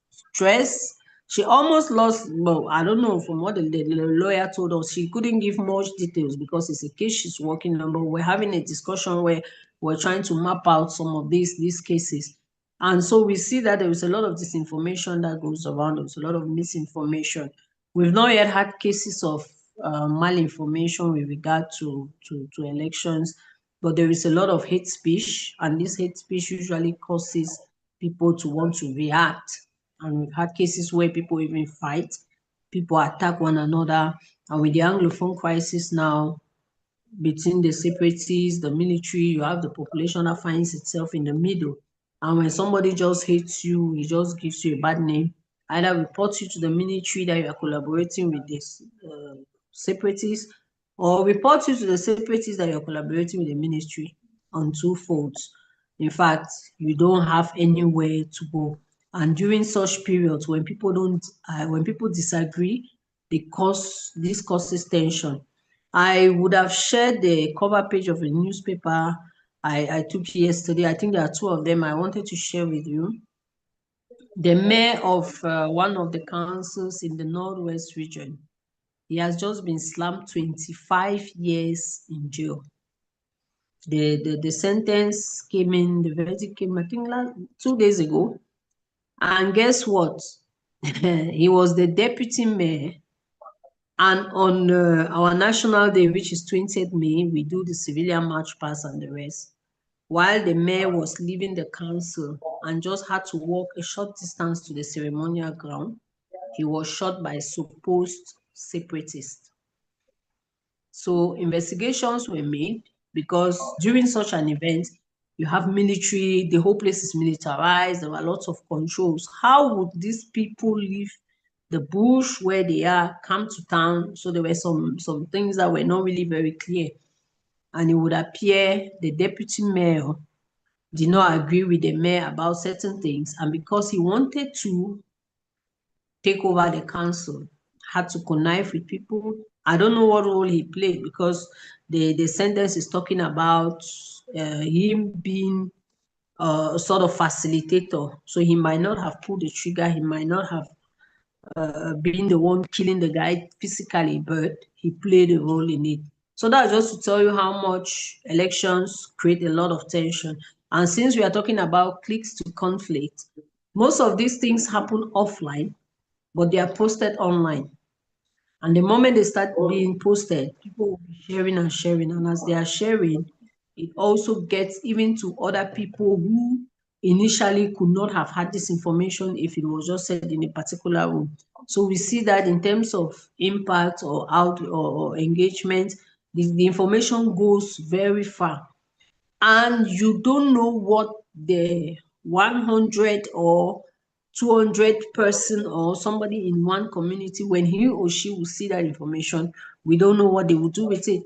Speaker 3: stress. She almost lost, well, I don't know, from what the lawyer told us, she couldn't give much details because it's a case she's working on, but we're having a discussion where we're trying to map out some of these cases. And so we see that there is a lot of disinformation that goes around. There's a lot of misinformation. We've not yet had cases of malinformation with regard to elections, but there is a lot of hate speech, and this hate speech usually causes people to want to react. And we've had cases where people even fight, people attack one another. And with the Anglophone crisis now, between the separatists, the military, you have the population that finds itself in the middle. And when somebody just hates you, he just gives you a bad name, either reports you to the military that you are collaborating with this separatists, or reports you to the separatists that you're collaborating with the ministry on two folds. In fact, you don't have anywhere to go. And during such periods, when people disagree, this causes tension. I would have shared the cover page of a newspaper I took yesterday. I think there are two of them I wanted to share with you. The mayor of one of the councils in the Northwest region, he has just been slammed 25 years in jail. The sentence came in, the verdict came, I think, 2 days ago. And guess what? He was the deputy mayor. And on our national day, which is 20th May, we do the civilian march past and the rest. While the mayor was leaving the council and just had to walk a short distance to the ceremonial ground, he was shot by supposed separatists. So investigations were made because during such an event, you have military, the whole place is militarized, there were lots of controls. How would these people leave the bush where they are, come to town? So there were some things that were not really very clear. And it would appear the deputy mayor did not agree with the mayor about certain things. And because he wanted to take over the council, had to connive with people. I don't know what role he played because the sentence is talking about him being a sort of facilitator. So he might not have pulled the trigger, he might not have been the one killing the guy physically, but he played a role in it. So that's just to tell you how much elections create a lot of tension. And since we are talking about clicks to conflict, most of these things happen offline, but they are posted online. And the moment they start being posted, people will be sharing and sharing. And as they are sharing, it also gets even to other people who initially could not have had this information if it was just said in a particular room. So we see that in terms of impact or out or engagement, the information goes very far. And you don't know what the 100 or 200 person or somebody in one community, when he or she will see that information, we don't know what they will do with it.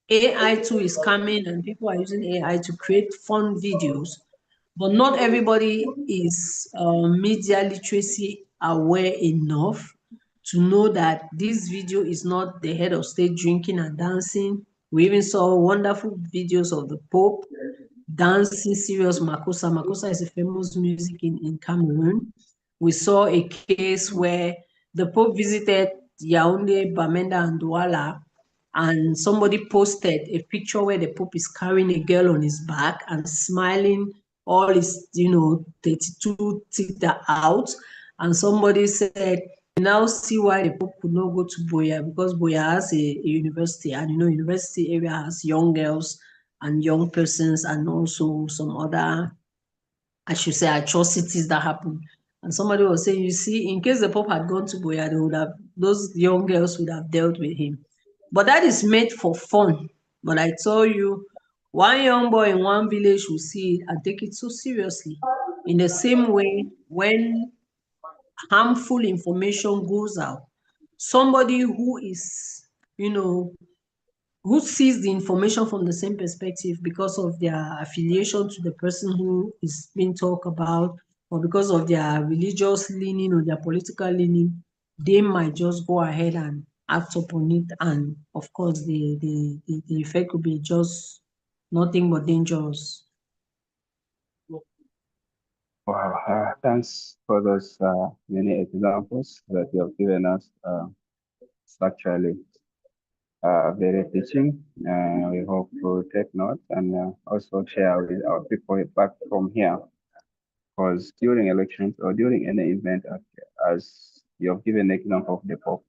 Speaker 3: AI too is coming and people are using AI to create fun videos, but not everybody is media literacy aware enough to know that this video is not the head of state drinking and dancing. We even saw wonderful videos of the Pope dancing serious Makossa. Makossa is a famous music in Cameroon. We saw a case where the Pope visited Yaoundé, Bamenda, and Douala, and somebody posted a picture where the Pope is carrying a girl on his back and smiling, all his, 32 teeth are out. And somebody said, now see why the Pope could not go to Boya, because Boya has a university, and university area has young girls and young persons, and also some other, I should say, atrocities that happen. And somebody was saying, you see, in case the Pope had gone to Boya, those young girls would have dealt with him. But that is made for fun. But I tell you, one young boy in one village will see it and take it so seriously. In the same way, when harmful information goes out, somebody who is, who sees the information from the same perspective because of their affiliation to the person who is being talked about, or because of their religious leaning or their political leaning, they might just go ahead and act upon it. And of course, the effect could be just nothing but dangerous.
Speaker 1: Wow, thanks for those many examples that you have given us. It's actually very teaching. We hope to take note and also share with our people back from here. Because during elections or during any event, as you have given an example of the Pope,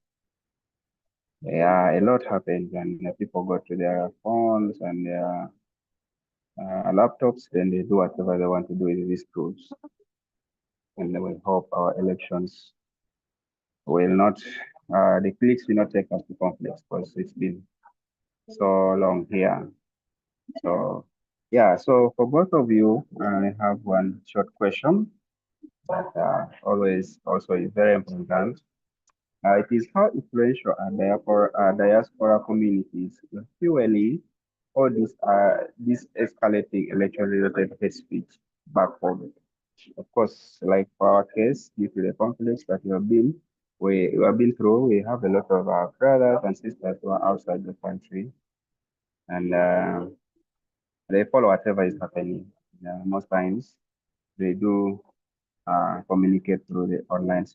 Speaker 1: yeah, a lot happens and people go to their phones and their laptops, then they do whatever they want to do with these tools. And we hope our elections will not, the clicks will not take us to conflicts because it's been so long here. So, yeah, so for both of you, I have one short question that always also is very important. It is how influential diaspora communities fueling all this escalating election-related hate speech back home. Of course, like for our case, due to the conflicts that we have been through, we have a lot of our brothers and sisters who are outside the country, and they follow whatever is happening. Most times, they do communicate through the online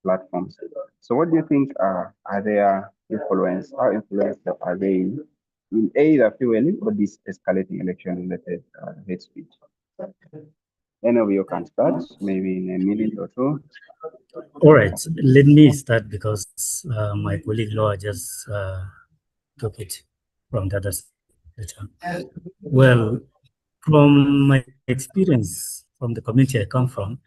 Speaker 1: platforms. So, what do you think are their influence? How influential are they in either fueling or this escalating election-related hate speech? Any of you can start, maybe in a minute or two.
Speaker 2: All right, let me start because my colleague Laura just took it from the other side. Well, from my experience from the community I come from,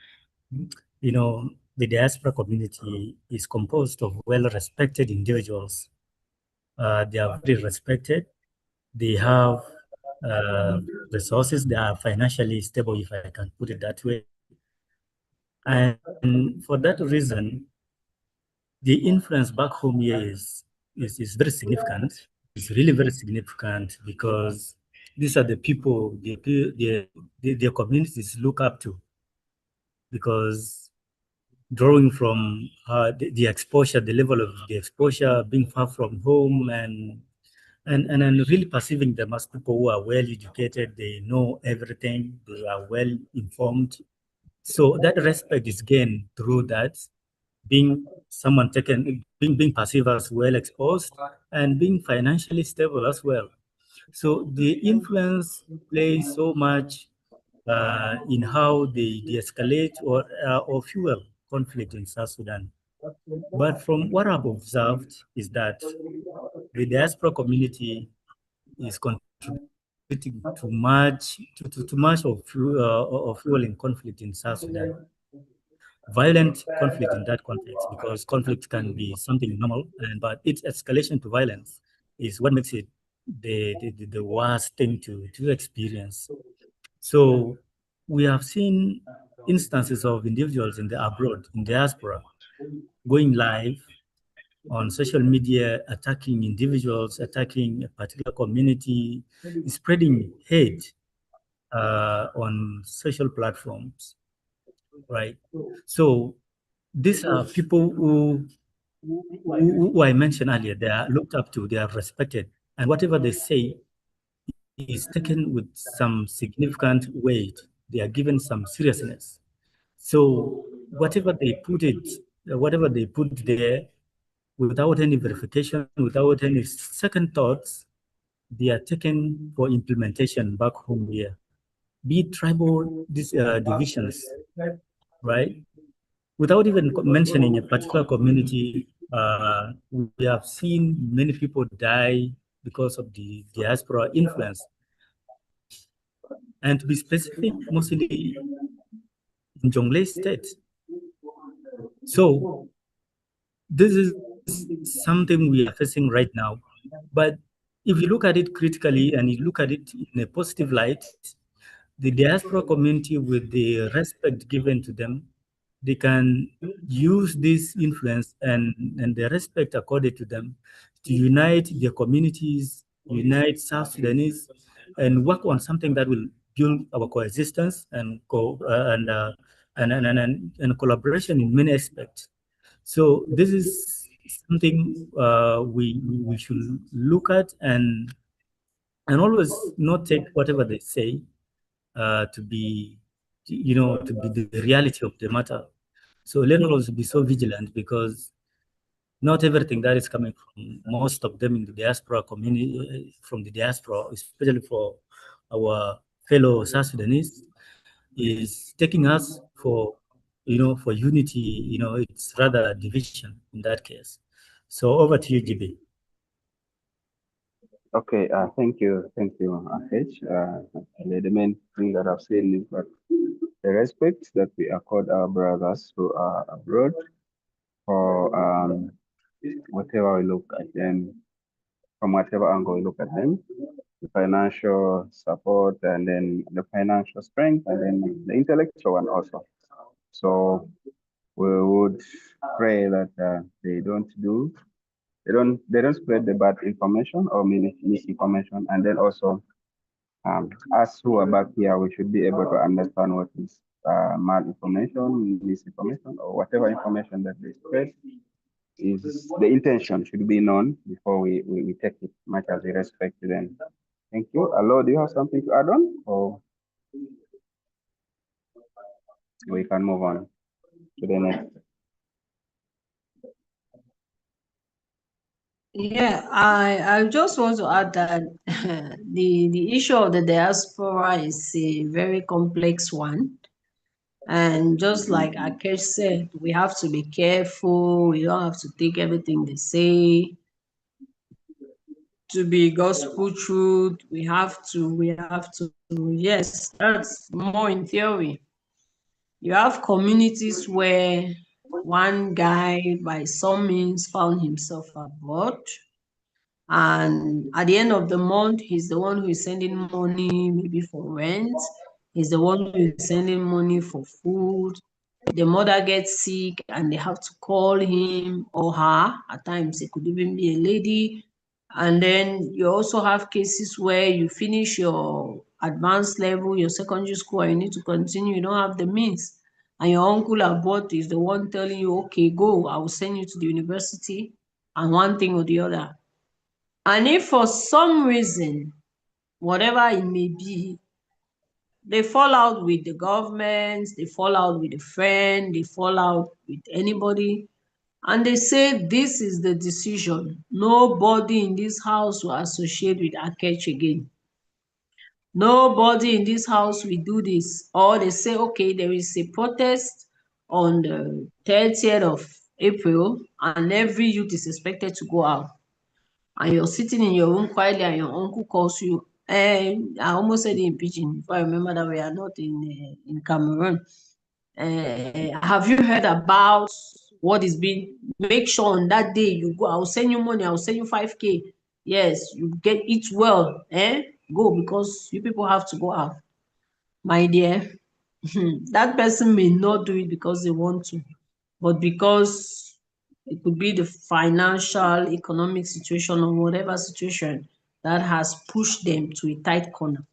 Speaker 2: the diaspora community is composed of well-respected individuals. They are very respected. They have uh, resources. They are financially stable, if I can put it that way. And for that reason, the influence back home here is very significant. It's really very significant because these are the people their communities look up to, because drawing from the exposure, the level of the exposure, being far from home, and really perceiving them as people who are well educated, they know everything, they are well informed. So that respect is gained through that, being someone being perceived as well exposed and being financially stable as well. So the influence plays so much in how they de-escalate or fuel conflict in South Sudan. But from what I've observed is that the diaspora community is contributing too much of fuel in conflict in South Sudan. Violent conflict in that context, because conflict can be something normal, but its escalation to violence is what makes it the worst thing to experience. So we have seen instances of individuals in the abroad, in diaspora, going live on social media, attacking individuals, attacking a particular community, spreading hate on social platforms, right? So these are people who I mentioned earlier. They are looked up to, they are respected, and whatever they say is taken with some significant weight. They are given some seriousness. So whatever they put there, without any verification, without any second thoughts, they are taken for implementation back home here. Be it tribal divisions, right? Without even mentioning a particular community, we have seen many people die because of the diaspora influence. And to be specific, mostly in Jonglei State. So this is something we are facing right now. But if you look at it critically and you look at it in a positive light, the diaspora community, with the respect given to them, they can use this influence and the respect accorded to them to unite their communities, unite South Sudanese, and work on something that will build our coexistence and collaboration in many aspects. So this is something we should look at and always not take whatever they say to be, to be the reality of the matter. So let us be so vigilant, because not everything that is coming from most of them in the diaspora community, from the diaspora, especially for our fellow South Sudanese, is taking us for, for unity. It's rather division in that case. So over to you, GB.
Speaker 1: Okay, thank you, H. The main thing that I've seen is that the respect that we accord our brothers who are abroad for whatever we look at them, from whatever angle we look at them, the financial support and then the financial strength and then the intellectual one also. So we would pray that they don't spread the bad information or misinformation, and then also us who are back here, we should be able to understand what is malinformation, misinformation, or whatever information that they spread is the intention should be known before we take it, much as we respect them. Thank you. Alo, do you have something to add on, or we can move on to the next?
Speaker 3: Yeah, I just want to add that the issue of the diaspora is a very complex one. And just like Akesh said, we have to be careful. We don't have to take everything they say to be gospel truth. We have to, yes, that's more in theory. You have communities where one guy by some means found himself abroad, and at the end of the month, he's the one who is sending money maybe for rent. He's the one who is sending money for food. The mother gets sick and they have to call him or her. At times, it could even be a lady. And then you also have cases where you finish your advanced level, your secondary school, and you need to continue. You don't have the means. And your uncle abroad is the one telling you, okay, go, I will send you to the university, and one thing or the other. And if for some reason, whatever it may be, they fall out with the government, they fall out with a friend, they fall out with anybody, and they say this is the decision. Nobody in this house will associate with Akech again. Nobody in this house will do this. Or they say, okay, there is a protest on the 30th of April, and every youth is expected to go out. And you're sitting in your room quietly and your uncle calls you I almost said it in Pidgin before I remember that we are not in Cameroon. Have you heard about what is being? Make sure on that day you go. I'll send you money. I'll send you 5K. Yes, you get it well. Go, because you people have to go out, my dear. That person may not do it because they want to, but because it could be the financial, economic situation or whatever situation that has pushed them to a tight corner.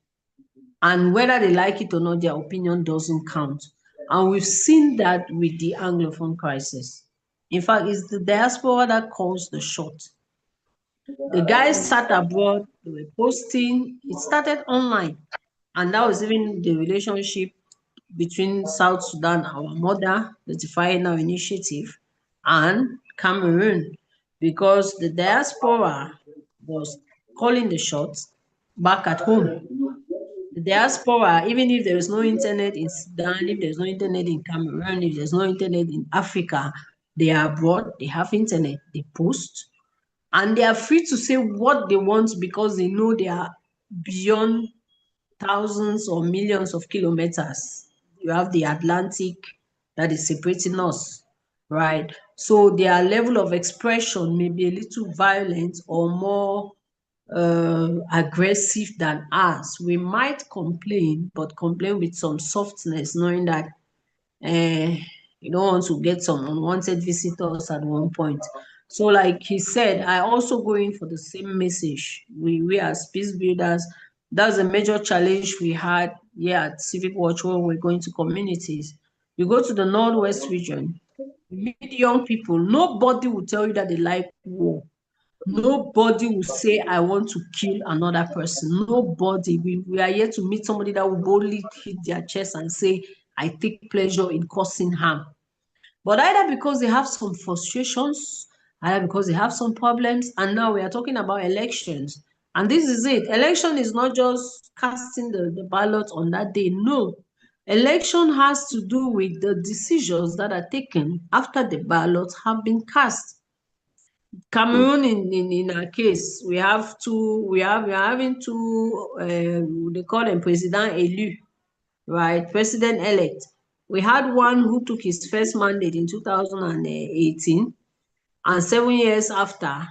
Speaker 3: And whether they like it or not, their opinion doesn't count. And we've seen that with the Anglophone crisis. In fact, it's the diaspora that calls the shot. The guys sat abroad, they were posting, it started online. And that was even the relationship between South Sudan, our mother, the Define Now initiative, and Cameroon, because the diaspora was calling the shots back at home. The diaspora, even if there is no internet in Sudan, if there's no internet in Cameroon, if there's no internet in Africa, they are abroad, they have internet, they post, and they are free to say what they want because they know they are beyond thousands or millions of kilometers. You have the Atlantic that is separating us, right? So their level of expression may be a little violent or more aggressive than us. We might complain, but complain with some softness, knowing that you don't want to get some unwanted visitors at one point. So, like he said, I also go in for the same message. We as peace builders, that's a major challenge we had here at Civic Watch when we're going to communities. You go to the Northwest region, you meet young people, nobody will tell you that they like war. Nobody will say, I want to kill another person. Nobody. We are here to meet somebody that will boldly hit their chest and say, I take pleasure in causing harm. But either because they have some frustrations, either because they have some problems, and now we are talking about elections. And this is it. Election is not just casting the ballot on that day. No. Election has to do with the decisions that are taken after the ballots have been cast. Cameroon, in our case, we are having two, they call them president élu, right? President elect. We had one who took his first mandate in 2018, and 7 years after,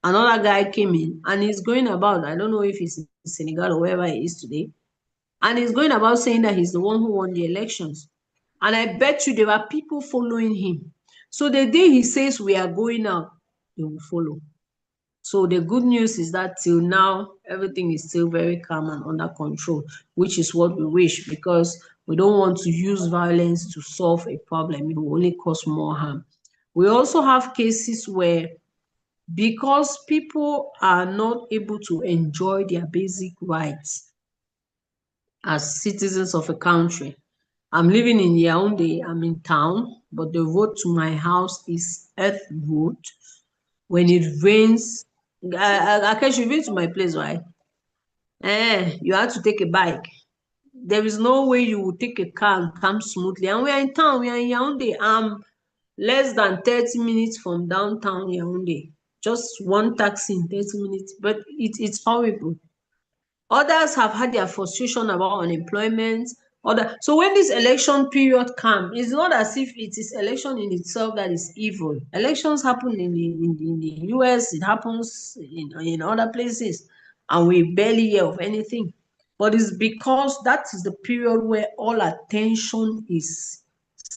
Speaker 3: another guy came in, and he's going about, I don't know if he's in Senegal or wherever he is today, and he's going about saying that he's the one who won the elections. And I bet you there are people following him. So the day he says we are going out, they will follow. So the good news is that till now, everything is still very calm and under control, which is what we wish, because we don't want to use violence to solve a problem. It will only cause more harm. We also have cases where, because people are not able to enjoy their basic rights as citizens of a country. I'm living in Yaoundé, I'm in town, but the road to my house is earth road. When it rains, I can you've been to my place, right? You have to take a bike. There is no way you will take a car and come smoothly. And we are in town, we are in Yaoundé. I'm less than 30 minutes from downtown Yaoundé. Just one taxi in 30 minutes, but it's horrible. Others have had their frustration about unemployment. So when this election period comes, it's not as if it is election in itself that is evil. Elections happen in the US, it happens in other places, and we barely hear of anything. But it's because that is the period where all attention is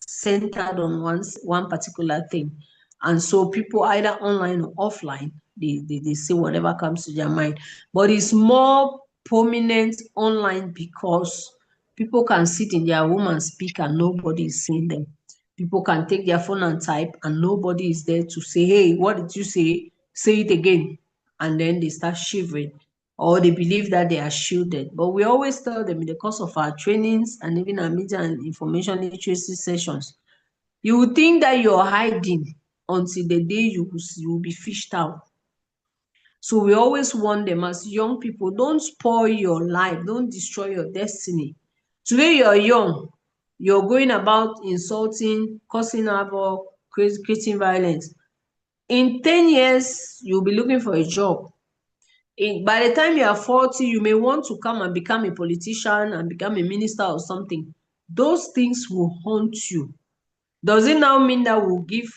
Speaker 3: centered on one particular thing. And so people, either online or offline, they say whatever comes to their mind. But it's more prominent online because people can sit in their room and speak and nobody is seeing them. People can take their phone and type and nobody is there to say, hey, what did you say? Say it again. And then they start shivering, or they believe that they are shielded. But we always tell them, in the course of our trainings and even our media and information literacy sessions, you would think that you're hiding until the day you will be fished out. So we always warn them as young people, don't spoil your life, don't destroy your destiny. Today you're young, you're going about insulting, causing havoc, creating violence. In 10 years, you'll be looking for a job. by the time you are 40, you may want to come and become a politician and become a minister or something. Those things will haunt you. Does it now mean that we'll give,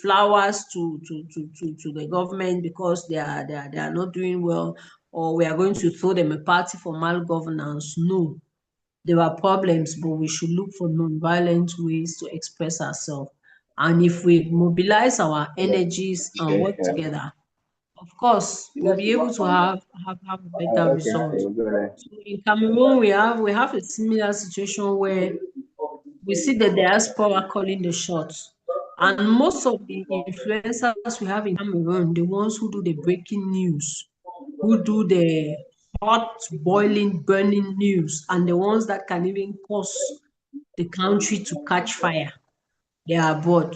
Speaker 3: flowers to the government because they are not doing well, or we are going to throw them a party for malgovernance? No. There are problems, but we should look for non-violent ways to express ourselves. And if we mobilize our energies and work together, of course, we'll be able to have a better result. So in Cameroon, we have a similar situation where we see the diaspora calling the shots. And most of the influencers we have in Cameroon, the ones who do the breaking news, who do the hot, boiling, burning news, and the ones that can even cause the country to catch fire, they are bought.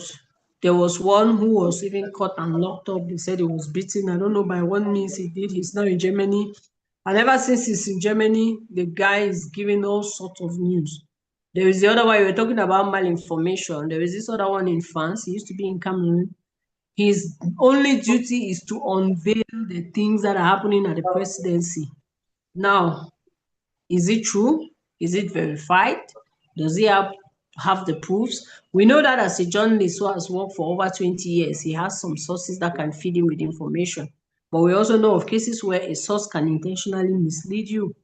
Speaker 3: There was one who was even caught and locked up. They said he was beaten. I don't know by what means he did. He's now in Germany. And ever since he's in Germany, the guy is giving all sorts of news. There is the other one, you were talking about malinformation. There is this other one in France. He used to be in Cameroon. His only duty is to unveil the things that are happening at the presidency. Now, is it true? Is it verified? Does he have the proofs? We know that as a journalist who has worked for over 20 years, he has some sources that can feed him with information. But we also know of cases where a source can intentionally mislead you.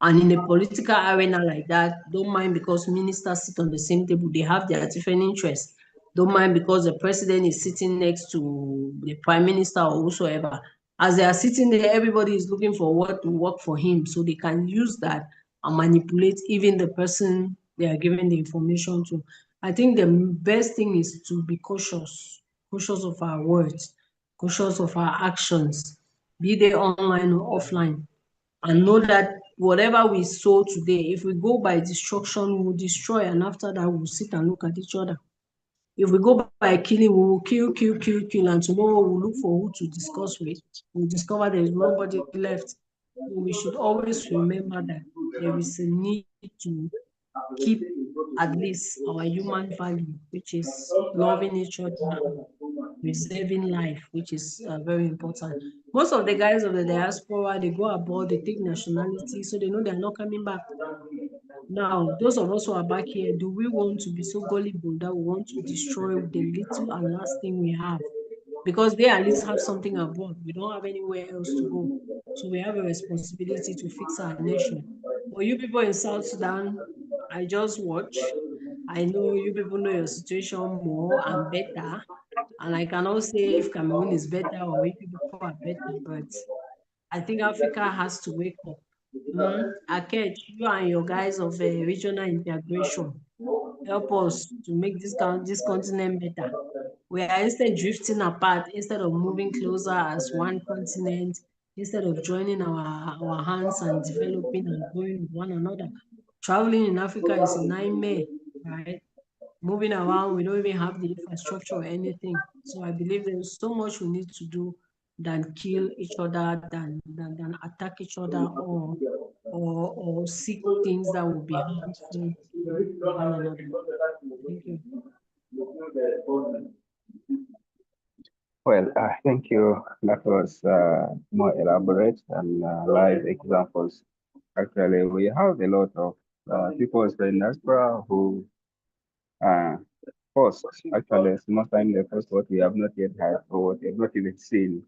Speaker 3: And in a political arena like that, don't mind because ministers sit on the same table, they have their different interests. Don't mind because the president is sitting next to the prime minister or whosoever. As they are sitting there, everybody is looking for what to work for him. So they can use that and manipulate even the person they are giving the information to. I think the best thing is to be cautious of our words, cautious of our actions, be they online or offline, and know that whatever we sow today, if we go by destruction, we will destroy, and after that, we'll sit and look at each other. If we go by killing, we will kill, and tomorrow we'll look for who to discuss with. We'll discover there is nobody left. We should always remember that there is a need to keep at least our human value, which is loving each other, preserving life, which is very important. Most of the guys of the diaspora, they go abroad, they take nationality, so they know they're not coming back. Now, those of us who are back here, do we want to be so gullible that we want to destroy the little and last thing we have? Because they at least have something abroad. We don't have anywhere else to go. So we have a responsibility to fix our nation. For you people in South Sudan, I just watch. I know you people know your situation more and better. And I cannot say if Cameroon is better or if people are better, but I think Africa has to wake up. Akej, you and your guys of regional integration, help us to make this continent better. We are instead drifting apart instead of moving closer as one continent, instead of joining our hands and developing and growing with one another. Traveling in Africa is a nightmare, right? Moving around, we don't even have the infrastructure or anything. So I believe there's so much we need to do than kill each other, than attack each other, or seek things that will be harmful to one another. Thank you.
Speaker 1: Well, thank you. That was more elaborate and live examples. Actually, we have a lot of people in diaspora who post. Actually, most time they post what we have not yet had or what we have not even seen.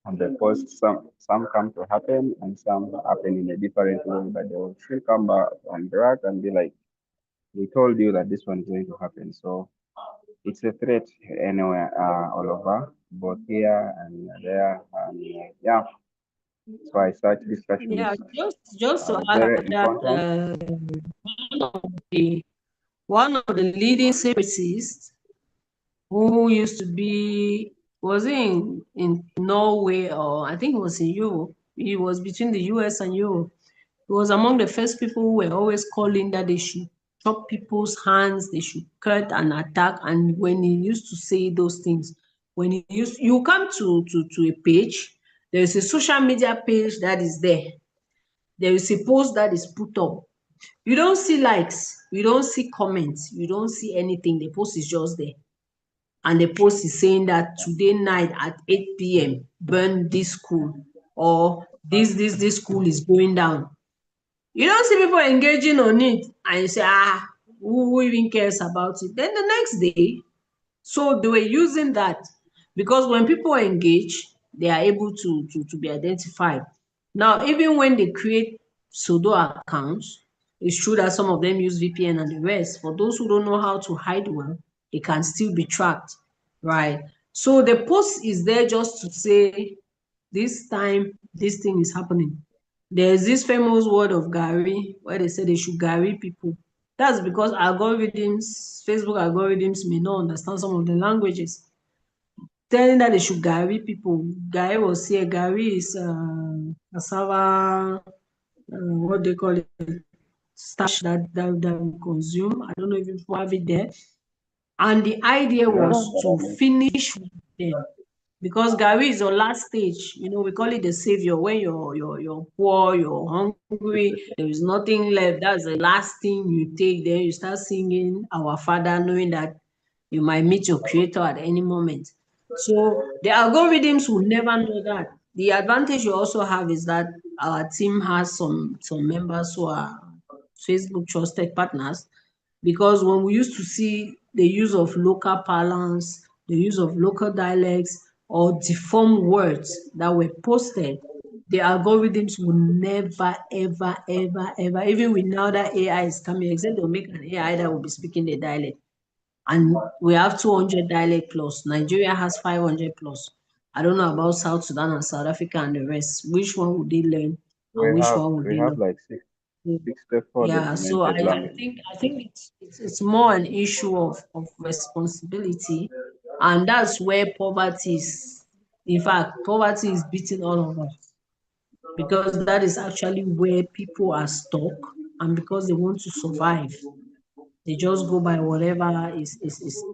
Speaker 1: And the post, some come to happen and some happen in a different way, but they will still come back and drag and be like, we told you that this one is going to happen. So it's a threat anywhere, all over, both here and there. And yeah, so I such
Speaker 3: Yeah,
Speaker 1: discussions
Speaker 3: just to
Speaker 1: are
Speaker 3: add
Speaker 1: very
Speaker 3: that
Speaker 1: important.
Speaker 3: one of the leading separatists who used to be, was in Norway, or I think it was in Europe. He was between the US and Europe. He was among the first people who were always calling that they should chop people's hands, they should cut and attack. And when he used to say those things, when he used, you come to a page, there is a social media page that is there. There is a post that is put up. You don't see likes, you don't see comments, you don't see anything. The post is just there. And the post is saying that today night at 8 p.m., burn this school. or this school is going down. You don't see people engaging on it, and you say, who even cares about it? Then the next day, so they were using that, because when people engage, they are able to be identified. Now, even when they create pseudo accounts, it's true that some of them use VPN and the rest. For those who don't know how to hide well, it can still be tracked, right? So the post is there just to say, this time, this thing is happening. There's this famous word of Gary where they say they should Gary people. That's because algorithms, Facebook algorithms may not understand some of the languages. Telling that they should Gary people. Gary was here. Gary is cassava, what they call it, starch that we consume. I don't know if you have it there. And the idea
Speaker 1: Yeah,
Speaker 3: was to finish with them. Because Gary is your last stage. We call it the savior. When you're poor, you're hungry, there is nothing left. That's the last thing you take. Then you start singing Our Father, knowing that you might meet your creator at any moment. So the algorithms will never know that. The advantage you also have is that our team has some members who are Facebook trusted partners, because when we used to see the use of local parlance, the use of local dialects, or deformed words that were posted, the algorithms will never, ever, ever, ever, even with now that AI is coming, except they'll make an AI that will be speaking the dialect. And we have 200 dialect plus. Nigeria has 500 plus. I don't know about South Sudan and South Africa and the rest. Which one would they learn
Speaker 1: we
Speaker 3: and which
Speaker 1: have
Speaker 3: one would
Speaker 1: we
Speaker 3: they
Speaker 1: have
Speaker 3: not?
Speaker 1: like 64
Speaker 3: Yeah, so
Speaker 1: documented
Speaker 3: I
Speaker 1: languages.
Speaker 3: think it's more an issue of responsibility, and that's where poverty is. In fact, poverty is beating all of us, because that is actually where people are stuck, and because they want to survive, they just go by whatever is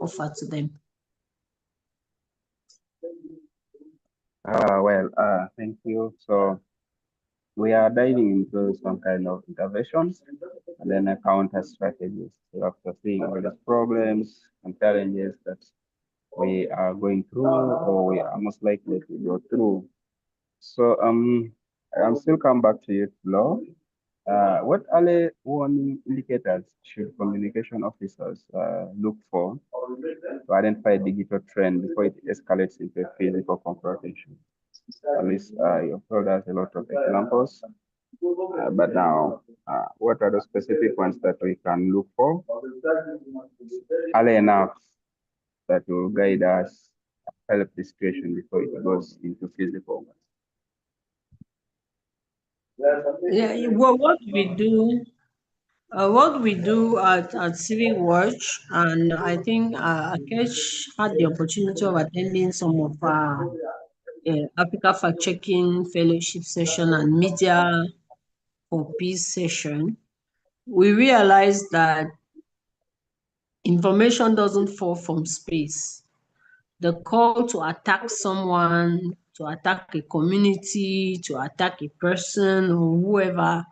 Speaker 3: offered to them.
Speaker 1: Thank you. So we are diving into some kind of interventions and then a counter strategies. So after seeing all these problems and challenges that we are going through or we are most likely to go through. So I'm still come back to you, Flo. What early warning indicators should communication officers look for to identify digital trend before it escalates into a physical confrontation? At least you've told us a lot of examples, but now, what are the specific ones that we can look for early enough that will guide us, help the situation before it goes into physical?
Speaker 3: Yeah, well, what we do at Civic Watch, and I think Akesh had the opportunity of attending some of our Africa Fact Checking Fellowship session and Media for Peace session. We realized that information doesn't fall from space. The call to attack someone, to attack a community, to attack a person or whoever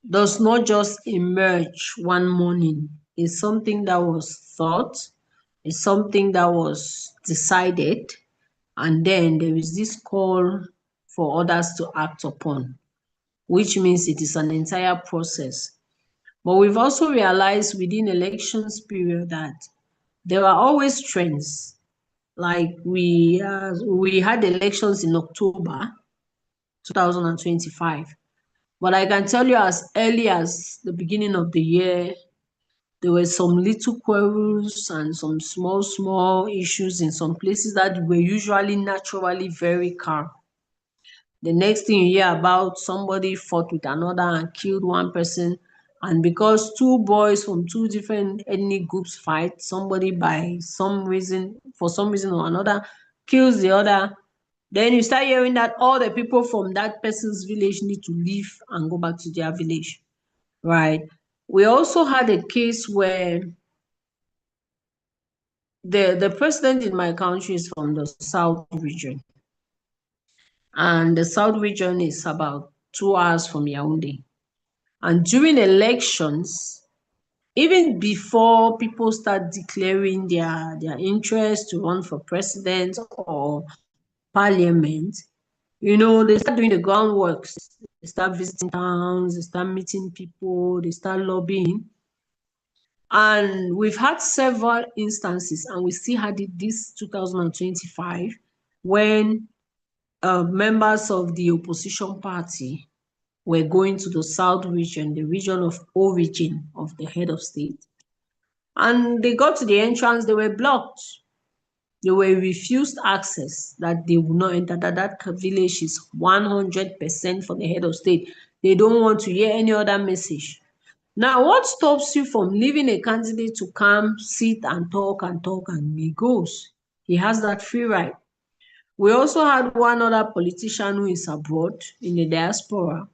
Speaker 3: does not just emerge one morning. It's something that was thought, it's something that was decided, and then there is this call for others to act upon, which means it is an entire process. But we've also realized within elections period that there are always trends. Like we had elections in October 2025. But I can tell you, as early as the beginning of the year, there were some little quarrels and some small issues in some places that were usually naturally very calm. The next thing you hear about, somebody fought with another and killed one person. And because two boys from two different ethnic groups fight, somebody for some reason or another, kills the other. Then you start hearing that all the people from that person's village need to leave and go back to their village, right? We also had a case where the president in my country is from the South region. And the South region is about 2 hours from Yaoundé. And during elections, even before people start declaring their interest to run for president or parliament, You know, they start doing the groundworks. They start visiting towns, they start meeting people, they start lobbying. And we've had several instances, and we still had it this 2025, when members of the opposition party were going to the South region, the region of origin of the head of state. And they got to the entrance, they were blocked. They were refused access, that they would not enter, that village is 100% for the head of state. They don't want to hear any other message. Now, what stops you from leaving a candidate to come, sit and talk, and he goes? He has that free right. We also had one other politician who is abroad in the diaspora.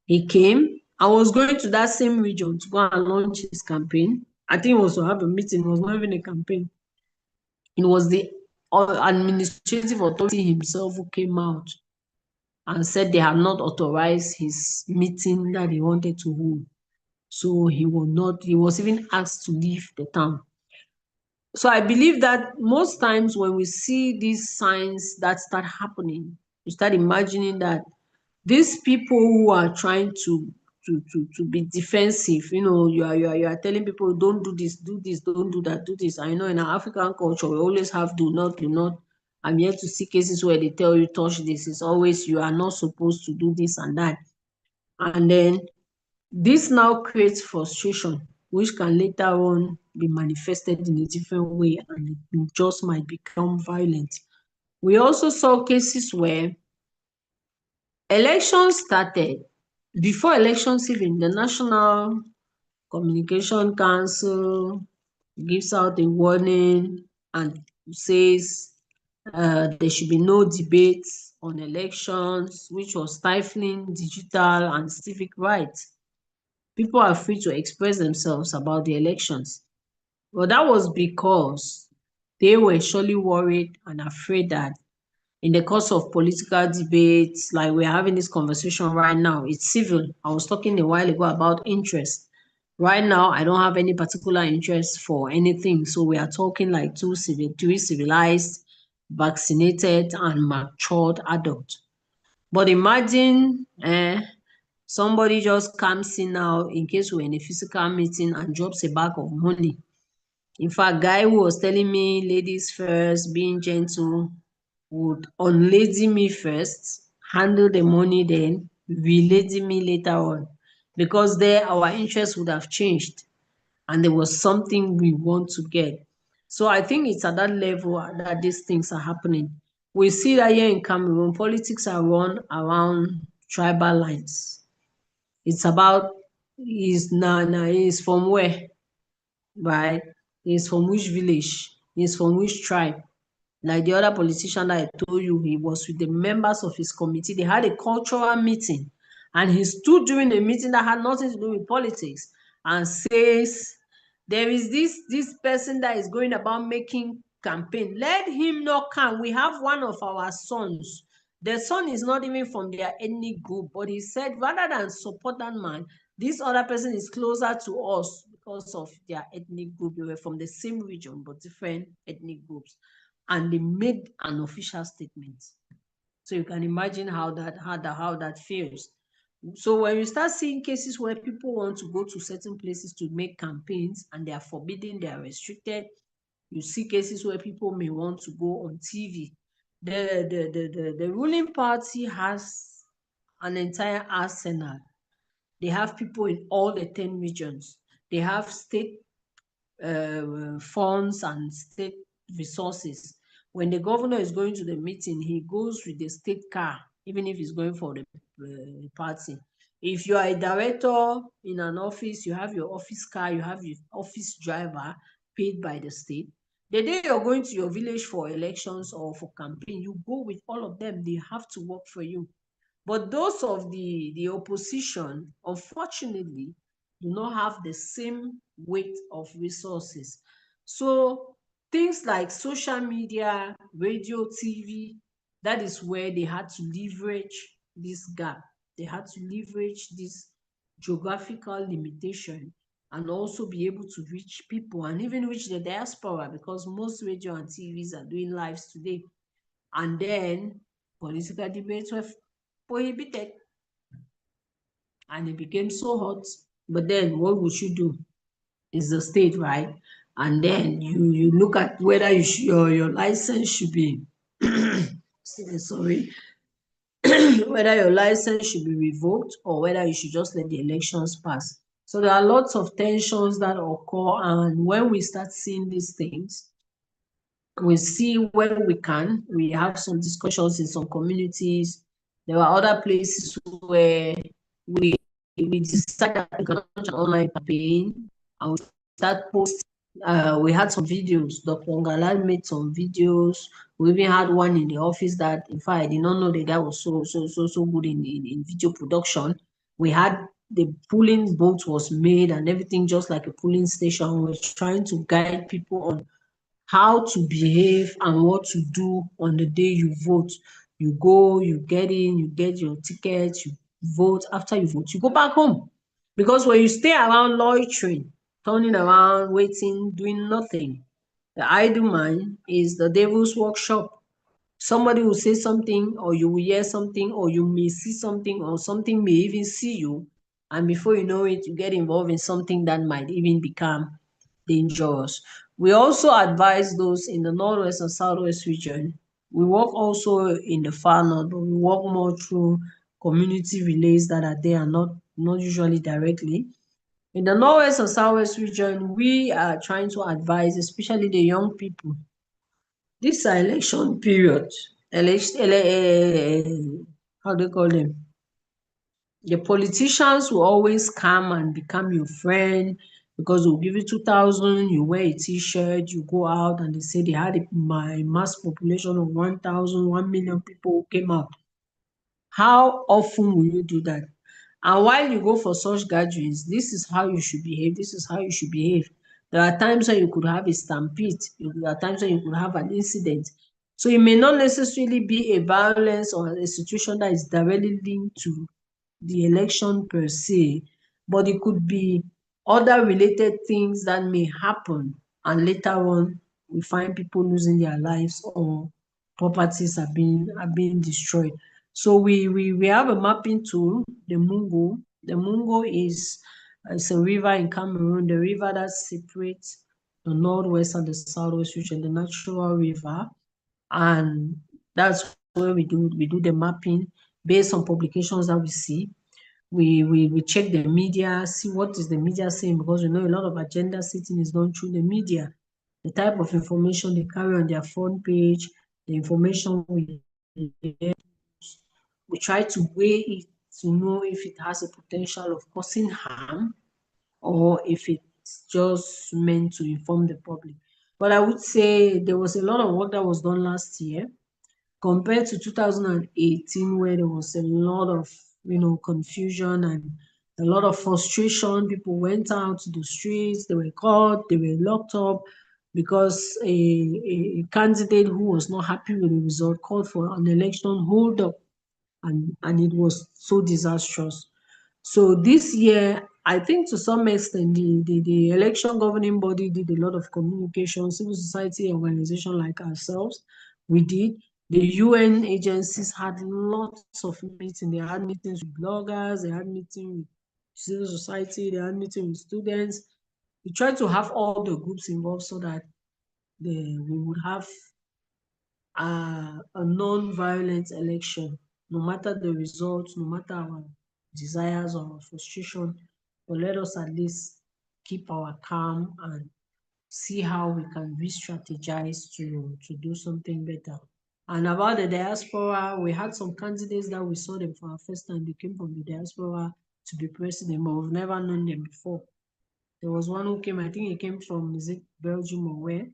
Speaker 3: He came. I was going to that same region to go and launch his campaign. I think it was to have a meeting. It was not even a campaign. It was the administrative authority himself who came out and said they have not authorized his meeting that he wanted to hold. So he was even asked to leave the town. So I believe that most times when we see these signs that start happening, you start imagining that these people who are trying to be defensive, you are telling people, don't do this, don't do that, do this. I know in our African culture, we always have do not, do not. I'm yet to see cases where they tell you, touch this. It's always, you are not supposed to do this and that. And then this now creates frustration, which can later on be manifested in a different way, and it just might become violent. We also saw cases where elections started. Before elections even, the National Communication Council gives out a warning and says there should be no debates on elections, which was stifling digital and civic rights. People are free to express themselves about the elections. But that was because they were surely worried and afraid that in the course of political debates, like we're having this conversation right now, it's civil. I was talking a while ago about interest. Right now, I don't have any particular interest for anything. So we are talking like three civilized, vaccinated, and matured adults. But imagine somebody just comes in now, in case we're in a physical meeting, and drops a bag of money. In fact, guy who was telling me ladies first, being gentle, would unlady me first, handle the money, then relady me later on. Because there our interests would have changed and there was something we want to get. So I think it's at that level that these things are happening. We see that here in Cameroon, politics are run around tribal lines. It's about, is from where, right? He's from which village? He's from which tribe? Like the other politician that I told you, he was with the members of his committee. They had a cultural meeting, and he stood during a meeting that had nothing to do with politics and says, there is this person that is going about making campaign. Let him not come. We have one of our sons. The son is not even from their ethnic group, but he said, rather than support that man, this other person is closer to us because of their ethnic group. They were from the same region, but different ethnic groups. And they made an official statement. So you can imagine how that feels. So when you start seeing cases where people want to go to certain places to make campaigns and they are forbidden, they are restricted, you see cases where people may want to go on TV. The ruling party has an entire arsenal. They have people in all the 10 regions. They have state funds and state resources. When the governor is going to the meeting, he goes with the state car, even if he's going for the party. If you are a director in an office, you have your office car, you have your office driver paid by the state. The day you're going to your village for elections or for campaign, you go with all of them. They have to work for you. But those of the opposition, unfortunately, do not have the same weight of resources. So things like social media, radio, TV, that is where they had to leverage this gap. They had to leverage this geographical limitation and also be able to reach people and even reach the diaspora, because most radio and TVs are doing lives today. And then Political debates were prohibited, and it became so hot. But then what we should do is the state, right? And then you look at whether your license should be sorry, whether your license should be revoked or whether you should just let the elections pass. So there are lots of tensions that occur, and when we start seeing these things, we see when we can. We have some discussions in some communities. There are other places where we decide that we can launch an online campaign and we start posting. We had some videos. Dr. Ngala made some videos. We even had one in the office that, in fact, I did not know the guy was so good in video production. We had the polling booth was made and everything just like a polling station. We're trying to guide people on how to behave and what to do on the day you vote. You go, you get in, you get your ticket, you vote. After you vote, you go back home. Because when you stay around loitering, turning around, waiting, doing nothing, the idle mind is the devil's workshop. Somebody will say something, or you will hear something, or you may see something, or something may even see you. And before you know it, you get involved in something that might even become dangerous. We also advise those in the Northwest and Southwest region. We work also in the far north, but we work more through community relays that are there and not usually directly. In the Northwest and Southwest region, we are trying to advise, especially the young people. This election period, how do you call them? The politicians will always come and become your friend because they'll give you 2,000, you wear a t-shirt, you go out and they say they had a mass population of 1,000, 1 million people who came out. How often will you do that? And while you go for such gatherings, this is how you should behave, this is how you should behave. There are times when you could have a stampede, there are times when you could have an incident. So it may not necessarily be a violence or a situation that is directly linked to the election per se, but it could be other related things that may happen, and later on we find people losing their lives or properties are being destroyed. So we have a mapping tool, the Mungo. The Mungo is it's a river in Cameroon, the river that separates the northwest and the southwest region, the natural river, and that's where we do the mapping based on publications that we see. We check the media, see what is the media saying, because we know a lot of agenda setting is done through the media. The type of information they carry on their front page, the information we try to weigh it to know if it has a potential of causing harm or if it's just meant to inform the public. But I would say there was a lot of work that was done last year compared to 2018, where there was a lot of confusion and a lot of frustration. People went out to the streets, they were caught, they were locked up because a candidate who was not happy with the result called for an election hold up, and it was so disastrous. So this year, I think to some extent, the election governing body did a lot of communication, civil society organization like ourselves, we did. The UN agencies had lots of meetings. They had meetings with bloggers, they had meetings with civil society, they had meetings with students. We tried to have all the groups involved so that we would have a non-violent election, no matter the results, no matter our desires or our frustration, but let us at least keep our calm and see how we can re-strategize to do something better. And about the diaspora, we had some candidates that we saw them for our first time. They came from the diaspora to be president, but we've never known them before. There was one who came, I think he came from, is it Belgium or where?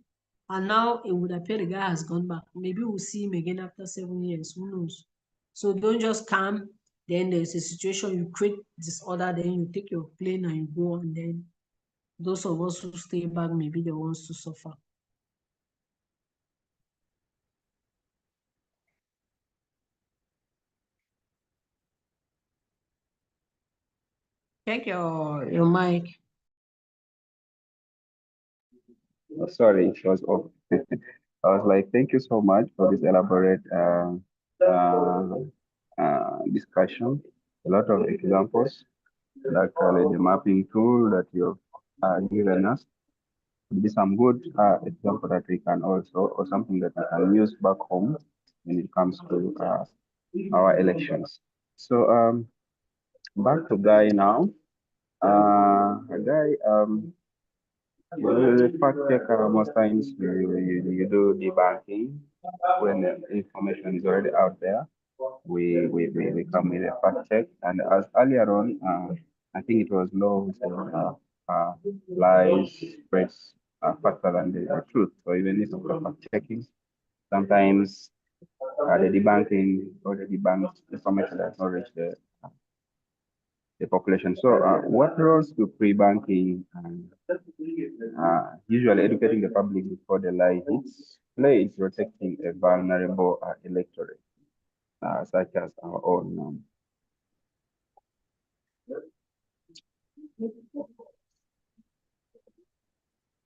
Speaker 3: And now it would appear the guy has gone back. Maybe we'll see him again after 7 years. Who knows? So don't just come. Then there's a situation, you create disorder, then you take your plane and you go, and then those of us who stay back may be the ones to suffer. Check your mic.
Speaker 1: Sorry, it was off. I was like, thank you so much for this elaborate discussion, a lot of examples, like the mapping tool that you've given us. Be some good example that we can also, or something that we can use back home when it comes to our elections. So back to Guy now. Guy, the fact checker, most times you do debunking when the information is already out there. We come with a fact check, and as earlier on, I think it was Law who said lies spreads faster than the truth. So even if of fact checking, sometimes the debunking or the debunked information does not reach the population. So, what roles do pre-banking and usually educating the public before the lie hits play in protecting a vulnerable electorate, such as our own?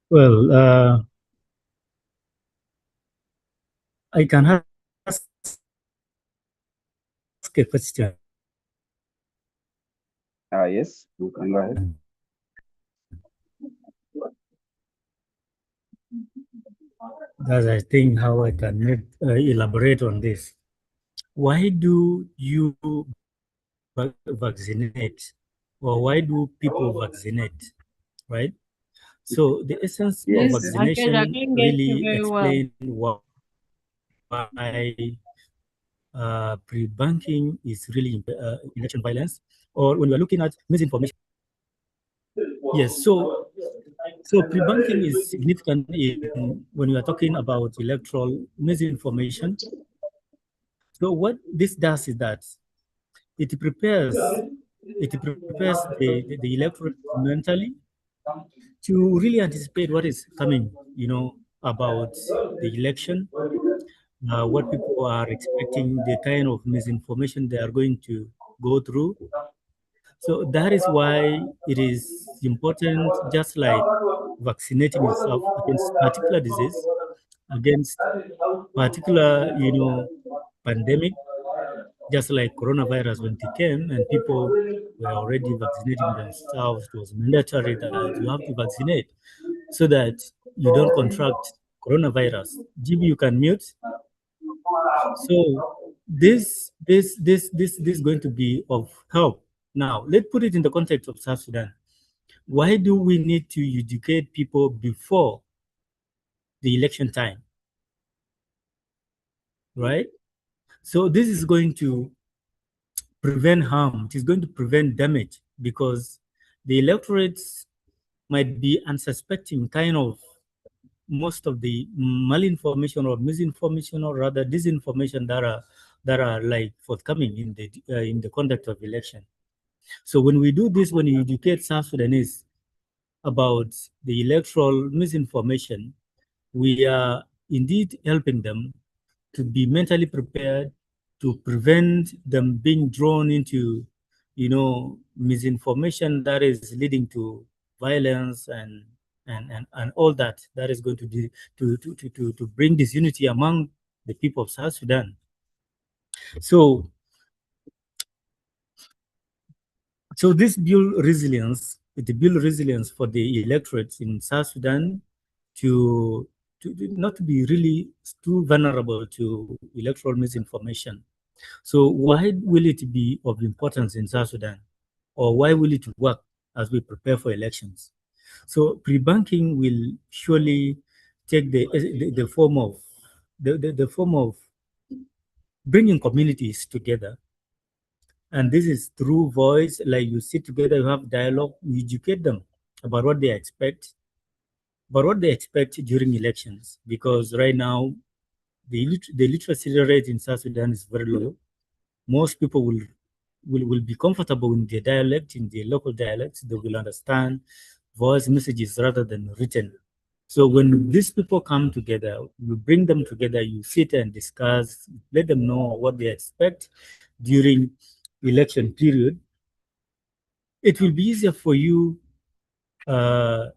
Speaker 2: Well, I can ask a question.
Speaker 1: Yes, you can go ahead.
Speaker 2: That's, I think, how I can elaborate on this. Why do you vaccinate, or why do people vaccinate, right? So the essence of
Speaker 1: Yes.
Speaker 3: Please, Akej, I
Speaker 2: vaccination
Speaker 3: can't get you
Speaker 2: really
Speaker 3: very well.
Speaker 2: explain why pre-banking is really election violence, or when we are looking at misinformation. Yes, so pre-banking is significant in when we are talking about electoral misinformation. So what this does is that it prepares the electorate mentally to really anticipate what is coming, about the election, what people are expecting, the kind of misinformation they are going to go through. So that is why it is important, just like vaccinating yourself against particular disease, against particular, pandemic, just like coronavirus when it came and people were already vaccinating themselves. It was mandatory that you have to vaccinate so that you don't contract coronavirus. GB, you can mute. So this is going to be of help. Now, let's put it in the context of South Sudan. Why do we need to educate people before the election time? Right? So this is going to prevent harm. It is going to prevent damage because the electorates might be unsuspecting kind of most of the malinformation or misinformation or rather disinformation that are like forthcoming in the conduct of election. So when we do this, when you educate South Sudanese about the electoral misinformation, we are indeed helping them to be mentally prepared to prevent them being drawn into, misinformation that is leading to violence and all that is going to be to bring disunity among the people of South Sudan. So so this build resilience for the electorates in South Sudan to not to be really too vulnerable to electoral misinformation. So why will it be of importance in South Sudan? Or why will it work as we prepare for elections? So pre-banking will surely take the form of the form of bringing communities together. And this is through voice, like you sit together, you have dialogue, you educate them about what they expect during elections. Because right now, the literacy rate in South Sudan is very low. Most people will be comfortable in their dialect, in their local dialects. They will understand voice messages rather than written. So when these people come together, you bring them together, you sit and discuss, let them know what they expect during election period. It will be easier for you uh,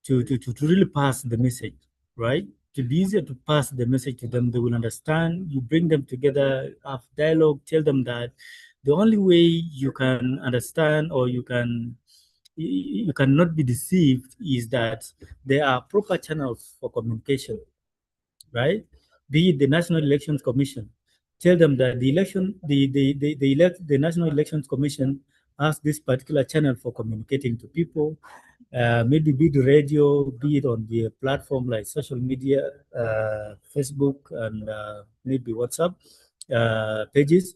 Speaker 2: to really pass the message, right? to be easier to pass the message to them. They will understand. You bring them together, have dialogue, tell them that the only way you can understand or you cannot be deceived is that there are proper channels for communication, right? Be it the National Elections Commission. Tell them that the National Elections Commission has this particular channel for communicating to people. Maybe be the radio, be it on the platform like social media, Facebook, and maybe WhatsApp pages.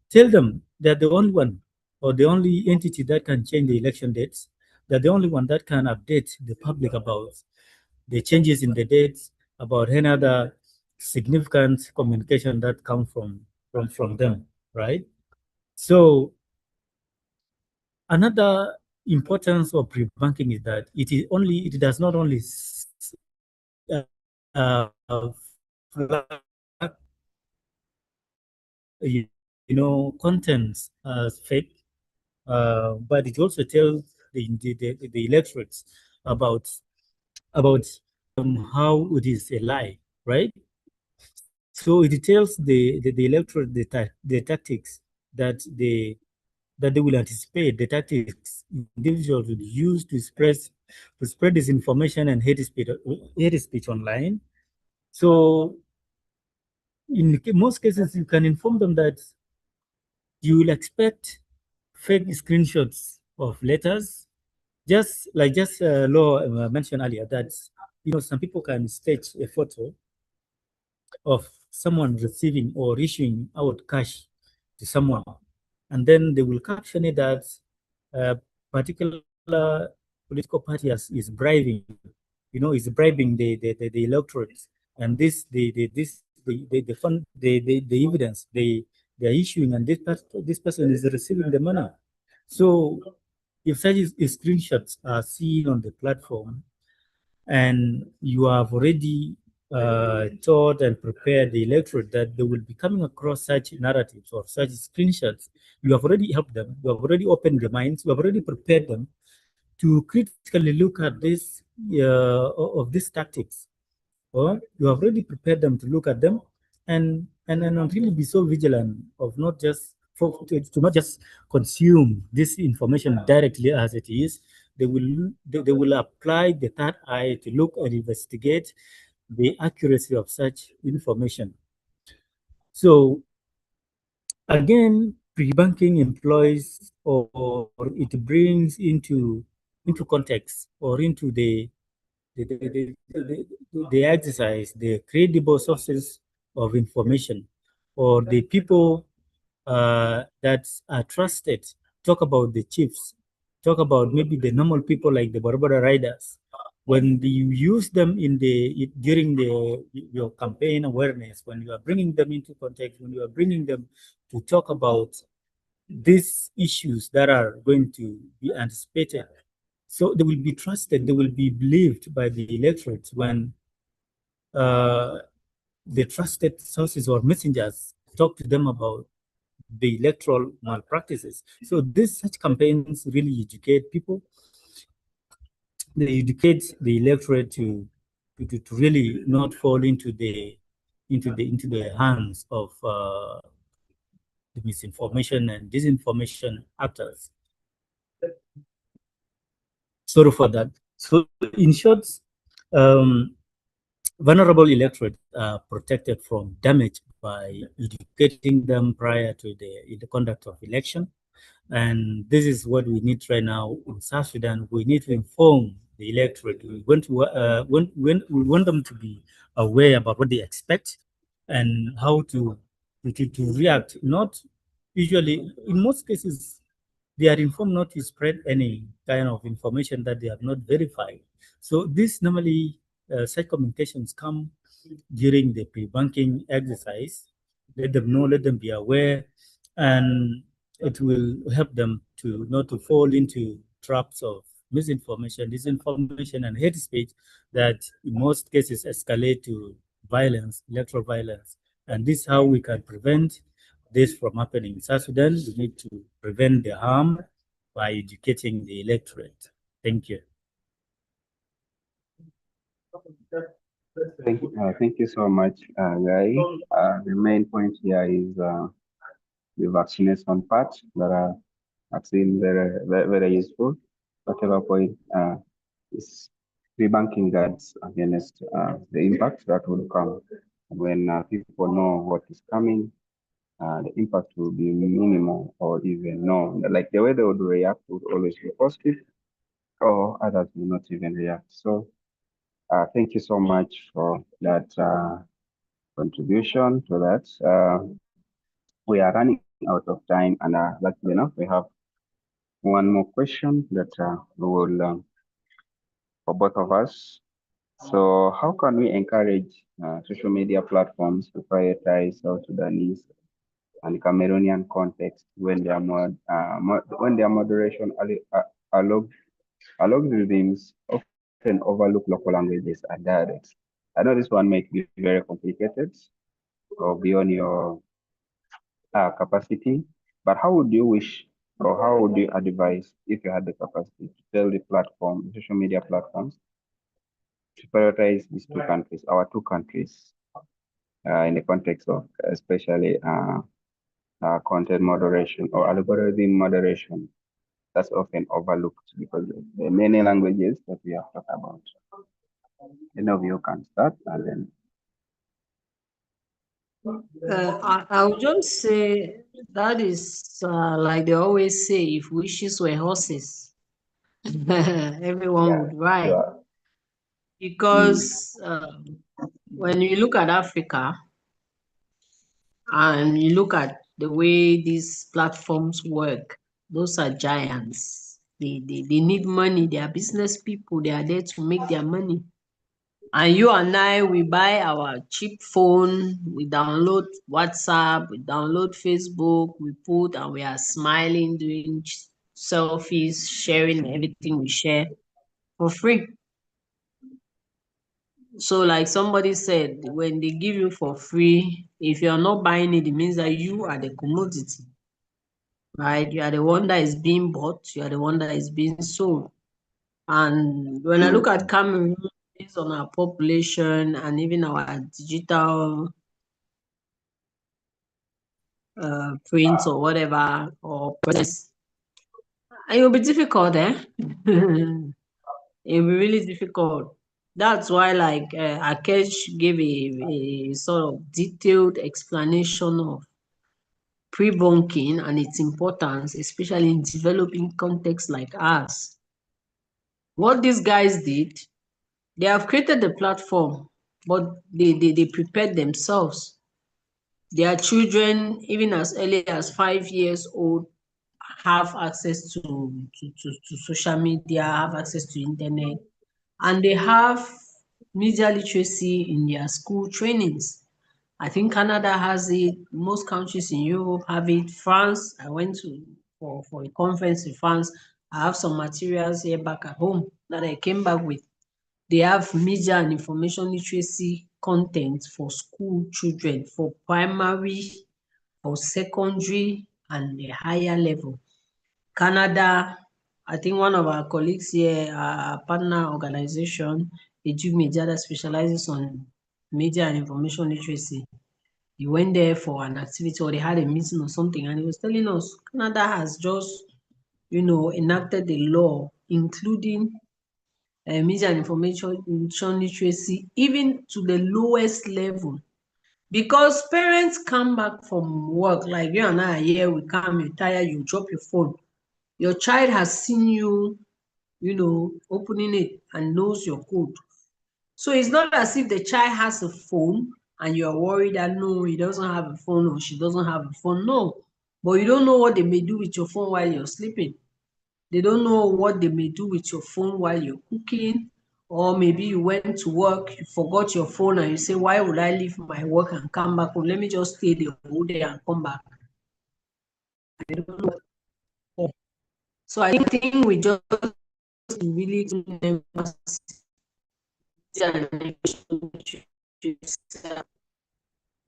Speaker 2: Tell them they're the only one or the only entity that can change the election dates. They're the only one that can update the public about the changes in the dates, about any other significant communication that come from them, right? So another importance of pre-banking is that it does not only flag, contents as fake, but it also tells the electorates about how it is a lie, right? So it tells the electorate the tactics that they will anticipate, the tactics individuals will use to spread disinformation and hate speech online. So in most cases, you can inform them that you will expect fake screenshots of letters, just Law mentioned earlier that some people can stage a photo of someone receiving or issuing out cash to someone, and then they will caption it that a particular political party is bribing, is bribing the electorate, and the fund the evidence they are issuing, and this person is receiving the money. So if such screenshots are seen on the platform, and you have already taught and prepared the electorate that they will be coming across such narratives or such screenshots, you have already helped them, you have already opened their minds, you have already prepared them to critically look at this of these tactics, or you have already prepared them to look at them and really be so vigilant of not just to not just consume this information directly as it is. They will apply the third eye to look and investigate the accuracy of such information. So again, pre-banking employs, or it brings into context or into the exercise the credible sources of information, or the people that are trusted. Talk about the chiefs, talk about maybe the normal people like the Barbara riders. When you use them during your campaign awareness, when you are bringing them into context, when you are bringing them to talk about these issues that are going to be anticipated, so they will be trusted, they will be believed by the electorate when uh, the trusted sources or messengers talk to them about the electoral malpractices. So these such campaigns really educate people. They educate the electorate to really not fall into the hands of the misinformation and disinformation actors. Sorry for that. So in short, um, vulnerable electorates are protected from damage by educating them prior to the conduct of election. And this is what we need right now in South Sudan. We need to inform the electorate. We want them to be aware about what they expect and how to react. Not usually, in most cases, they are informed not to spread any kind of information that they have not verified. So this normally such communications come during the pre-banking exercise. Let them know, let them be aware, and it will help them to not to fall into traps of misinformation, disinformation, and hate speech that in most cases escalate to violence, electoral violence. And this is how we can prevent this from happening in South Sudan. We need to prevent the harm by educating the electorate. Thank you.
Speaker 1: Thank you so much, Guy. The main point here is the vaccination part that I've seen very useful. Whatever point is debunking guards against the impact that will come when people know what is coming. The impact will be minimal or even no. Like the way they would react would always be positive, or others will not even react. So thank you so much for that contribution to that. We are running out of time, and luckily enough, we have one more question that we will for both of us. So, how can we encourage social media platforms to prioritize South Sudanese and Cameroonian context when when their moderation algorithms often overlook local languages and dialects? I know this one might be very complicated or beyond your capacity, but how would you wish or how would you advise if you had the capacity to tell the platform, social media platforms, to prioritize these two countries, our two countries, in the context of especially content moderation or algorithm moderation that's often overlooked because of the many languages that we have talked about. Any of you can start and then.
Speaker 3: I would just say that is like they always say, if wishes were horses, everyone
Speaker 1: Yeah,
Speaker 3: would ride.
Speaker 1: sure.
Speaker 3: Because when you look at Africa and you look at the way these platforms work, those are giants. They need money. They are business people. They are there to make their money. And you and I, we buy our cheap phone, we download WhatsApp, we download Facebook, we put, and we are smiling, doing selfies, sharing everything we share for free. So, like somebody said, when they give you for free, if you're not buying it, it means that you are the commodity, right? You are the one that is being bought, you are the one that is being sold. And when I look at Cameroon, based on our population and even our digital print or whatever, or presence, it will be difficult, eh? It will be really difficult. That's why, like, Akesh gave a sort of detailed explanation of pre-bunking and its importance, especially in developing contexts like ours. What these guys did, they have created the platform, but they prepared themselves. Their children, even as early as 5 years old, have access to social media, have access to internet, and they have media literacy in their school trainings. I think Canada has it, most countries in Europe have it. France, I went to for a conference in France. I have some materials here back at home that I came back with. They have media and information literacy content for school children, for primary, for secondary, and the higher level. Canada, I think one of our colleagues here, our partner organization, Edu Media, that specializes on media and information literacy. He went there for an activity or they had a meeting or something, and he was telling us Canada has just, enacted the law, including media and information literacy, even to the lowest level. Because parents come back from work, like you and I are here, we come, you're tired, you drop your phone. Your child has seen you, opening it and knows your code. So it's not as if the child has a phone and you're worried that no, he doesn't have a phone or she doesn't have a phone. No, but you don't know what they may do with your phone while you're sleeping. They don't know what they may do with your phone while you're cooking, or maybe you went to work, you forgot your phone, and you say, why would I leave my work and come back home? Let me just stay the whole day and come back. They don't know. So I think we just really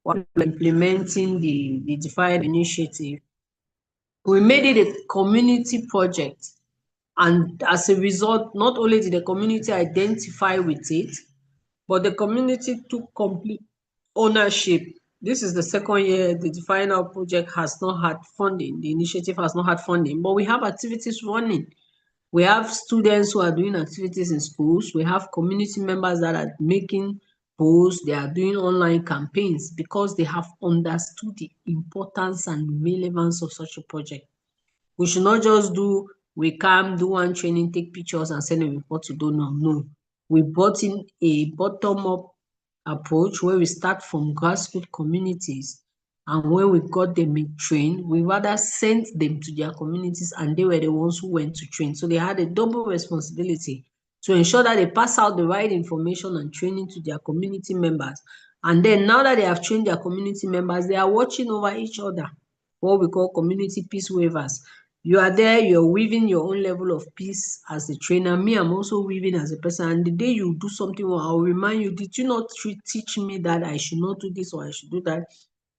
Speaker 3: while implementing the defined initiative. We made it a community project. And as a result, not only did the community identify with it, but the community took complete ownership. This is the second year the final project has not had funding. The initiative has not had funding, but we have activities running. We have students who are doing activities in schools. We have community members that are making posts. They are doing online campaigns because they have understood the importance and relevance of such a project. We should not just we come, do one training, take pictures and send a report to donor. No. We brought in a bottom-up approach where we start from grassroots communities, and when we got them trained, we rather sent them to their communities and they were the ones who went to train. So they had a double responsibility to ensure that they pass out the right information and training to their community members. And then now that they have trained their community members, they are watching over each other, what we call community peace waivers. You are there, you're weaving your own level of peace as a trainer. Me, I'm also weaving as a person. And the day you do something wrong, I'll remind you, did you not teach me that I should not do this or I should do that?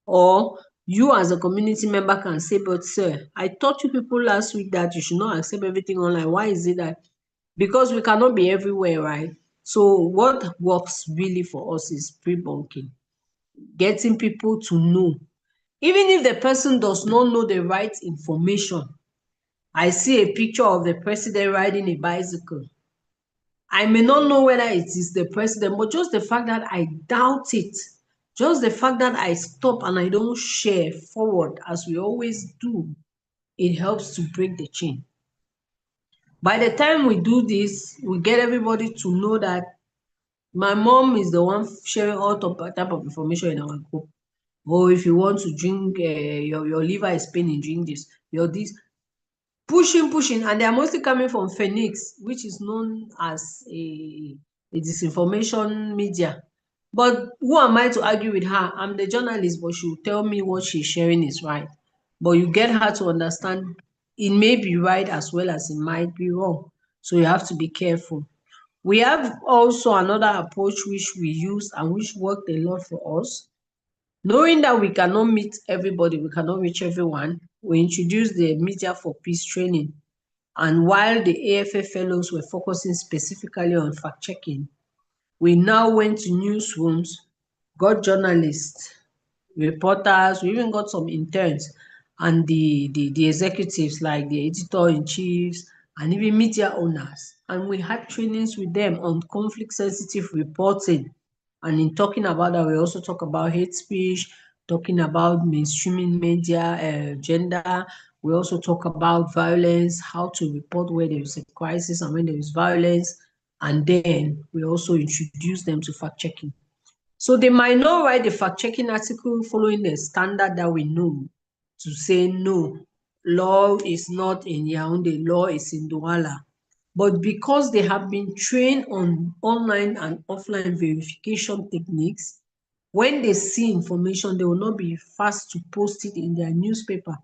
Speaker 3: Or you as a community member can say, but sir, I taught you people last week that you should not accept everything online. Why is it that? Because we cannot be everywhere, right? So what works really for us is pre-bunking, getting people to know. Even if the person does not know the right information, I see a picture of the president riding a bicycle. I may not know whether it is the president, but just the fact that I doubt it, just the fact that I stop and I don't share forward as we always do, it helps to break the chain. By the time we do this, we get everybody to know that my mom is the one sharing all type of information in our group. Oh, if you want to drink, your liver is paining, drink this, your this. Pushing, and they are mostly coming from Phoenix, which is known as a disinformation media. But who am I to argue with her? I'm the journalist, but she will tell me what she's sharing is right. But you get her to understand it may be right as well as it might be wrong. So you have to be careful. We have also another approach which we use and which worked a lot for us. Knowing that we cannot meet everybody, we cannot reach everyone, we introduced the Media for Peace training. And while the AFA fellows were focusing specifically on fact-checking, we now went to newsrooms, got journalists, reporters, we even got some interns and the executives like the editor-in-chiefs and even media owners. And we had trainings with them on conflict-sensitive reporting. And in talking about that, we also talk about hate speech, talking about mainstreaming media, gender. We also talk about violence, how to report where there is a crisis and when there is violence. And then we also introduce them to fact-checking. So they might not write the fact-checking article following the standard that we know to say, no, law is not in Yaoundé, law is in Douala. But because they have been trained on online and offline verification techniques, when they see information, they will not be fast to post it in their newspaper,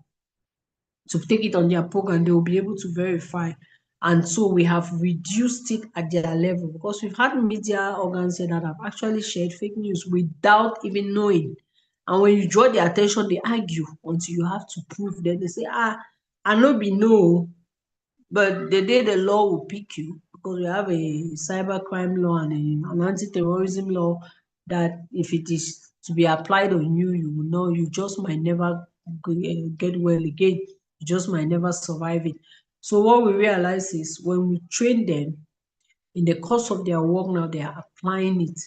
Speaker 3: to take it on their program. They will be able to verify. And so we have reduced it at their level, because we've had media organs here that have actually shared fake news without even knowing. And when you draw their attention, they argue until you have to prove them. They say, I no be no. But the day the law will pick you, because we have a cybercrime law and an anti-terrorism law, that if it is to be applied on you, you will know you just might never get well again. You just might never survive it. So what we realize is when we train them, in the course of their work now, they are applying it.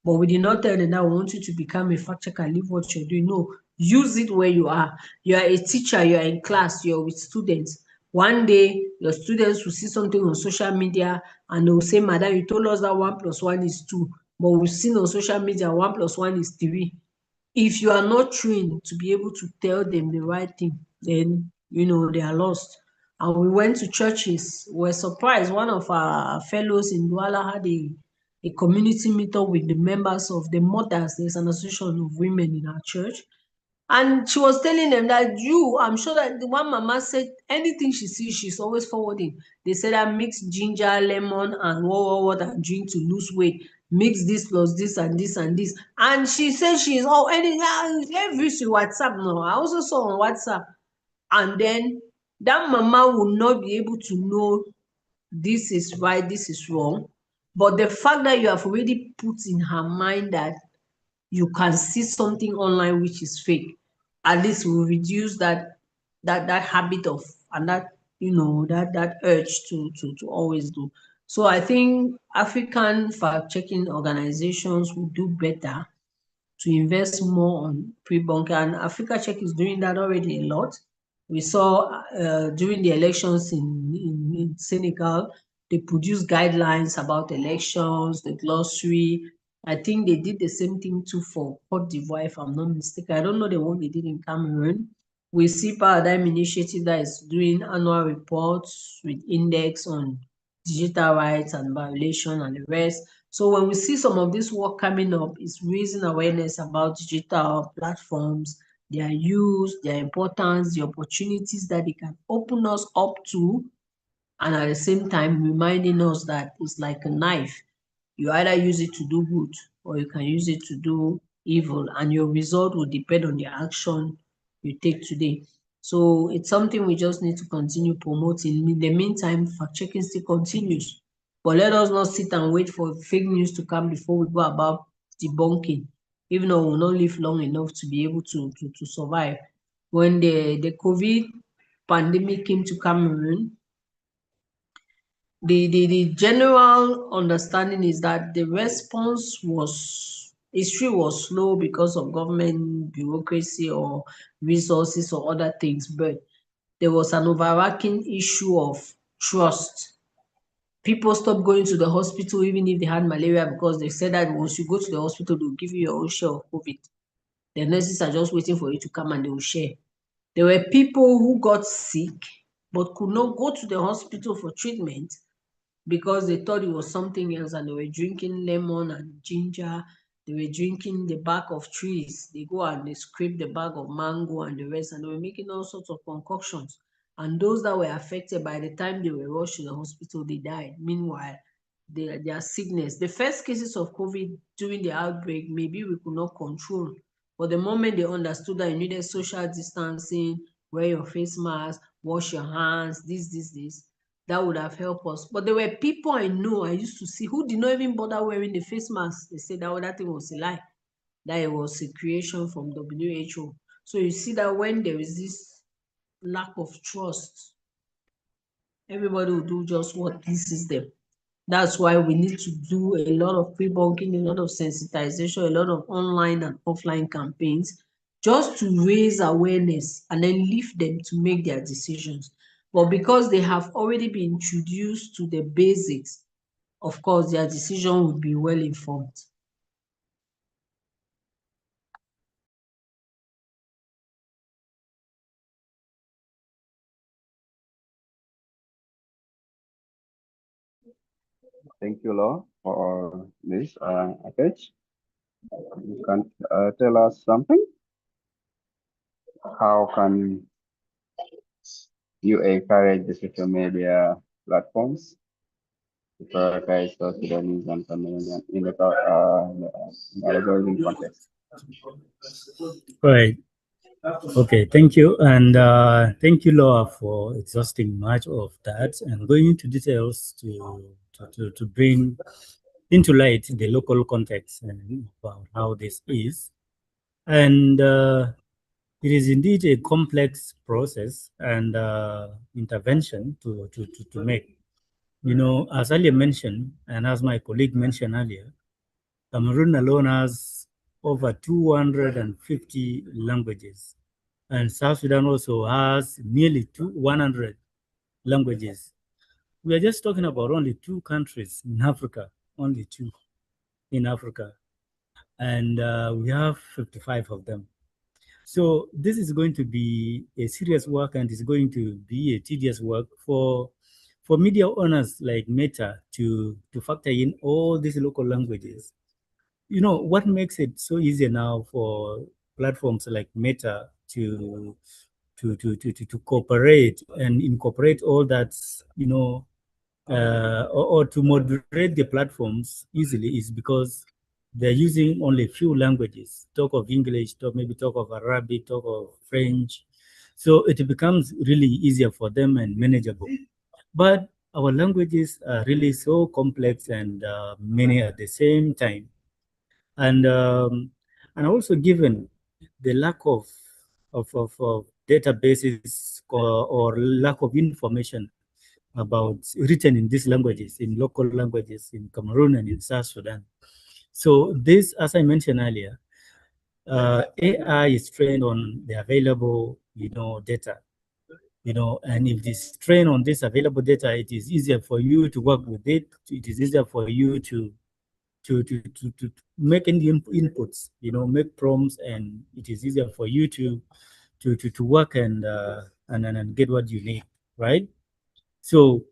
Speaker 3: But we did not tell them that we want you to become a fact checker, leave what you're doing. No, use it where you are. You are a teacher, you are in class, you're with students. One day, your students will see something on social media and they will say, Madam, you told us that 1 + 1 is 2, but we've seen on social media 1 + 1 is 3. If you are not trained to be able to tell them the right thing, then, they are lost. And we went to churches. We're surprised. One of our fellows in Douala had a community meetup with the members of the mothers. There's an association of women in our church. And she was telling them that I'm sure that the one mama said anything she sees, she's always forwarding. They said that mix ginger, lemon, and what and drink to lose weight. Mix this plus this and this and this. And she said she's every WhatsApp now. I also saw on WhatsApp. And then that mama will not be able to know this is right, this is wrong. But the fact that you have already put in her mind that you can see something online which is fake, at least will reduce that habit of, and that, that urge to always do. So I think African fact-checking organizations will do better to invest more on pre-bunker, and Africa Check is doing that already a lot. We saw during the elections in Senegal, they produced guidelines about elections, the glossary. I think they did the same thing too for Cote d'Ivoire, if I'm not mistaken. I don't know the one they did in Cameroon. We see Paradigm Initiative that is doing annual reports with index on digital rights and violation and the rest. So when we see some of this work coming up, it's raising awareness about digital platforms, their use, their importance, the opportunities that they can open us up to, and at the same time reminding us that it's like a knife. You either use it to do good or you can use it to do evil, and your result will depend on the action you take today. So it's something we just need to continue promoting. In the meantime, fact checking still continues. But let us not sit and wait for fake news to come before we go about debunking, even though we'll not live long enough to be able to survive. When the COVID pandemic came to Cameroon, the general understanding is that the response was history was slow because of government bureaucracy or resources or other things, but there was an overarching issue of trust. People stopped going to the hospital even if they had malaria because they said that once you go to the hospital, they'll give you your own share of COVID. The nurses are just waiting for you to come and they will share. There were people who got sick but could not go to the hospital for treatment because they thought it was something else, and they were drinking lemon and ginger. They were drinking the bark of trees. They go and they scrape the bark of mango and the rest, and they were making all sorts of concoctions. And those that were affected, by the time they were rushed to the hospital, they died. Meanwhile, their sickness, the first cases of COVID during the outbreak, maybe we could not control. But the moment they understood that you needed social distancing, wear your face mask, wash your hands, this, that would have helped us. But there were people I know, I used to see, who did not even bother wearing the face mask. They said that thing was a lie, that it was a creation from WHO. So you see that when there is this lack of trust, everybody will do just what pleases them. That's why we need to do a lot of pre-bunking, a lot of sensitization, a lot of online and offline campaigns, just to raise awareness and then leave them to make their decisions. But because they have already been introduced to the basics, of course, their decision will be well informed.
Speaker 1: Thank you, Law, for this. Akech, you can tell us something? How can you encourage the social media platforms to prioritize South Sudanese and Cameroonian in the algorithm context?
Speaker 2: Right. Okay, thank you. And thank you, Laura, for exhausting much of that and going into details to bring into light the local context and about how this is. And it is indeed a complex process and intervention to make. You know, as earlier mentioned, and as my colleague mentioned earlier, Cameroon alone has over 250 languages, and South Sudan also has nearly 100 languages. We are just talking about only two countries in Africa, only two in Africa, and we have 55 of them. So this is going to be a serious work, and it's going to be a tedious work for media owners like Meta to factor in all these local languages. You know what makes it so easy now for platforms like Meta to cooperate and incorporate all that, you know, or to moderate the platforms easily is because they're using only a few languages. Talk of English, talk of Arabic, talk of French. So it becomes really easier for them and manageable. But our languages are really so complex and many at the same time. And also given the lack of databases or lack of information about written in these languages, in local languages in Cameroon and in South Sudan. So this, as I mentioned earlier, AI is trained on the available, data, and if it is trained on this available data, it is easier for you to work with it. It is easier for you to make any inputs, make prompts, and it is easier for you to work and get what you need, right? So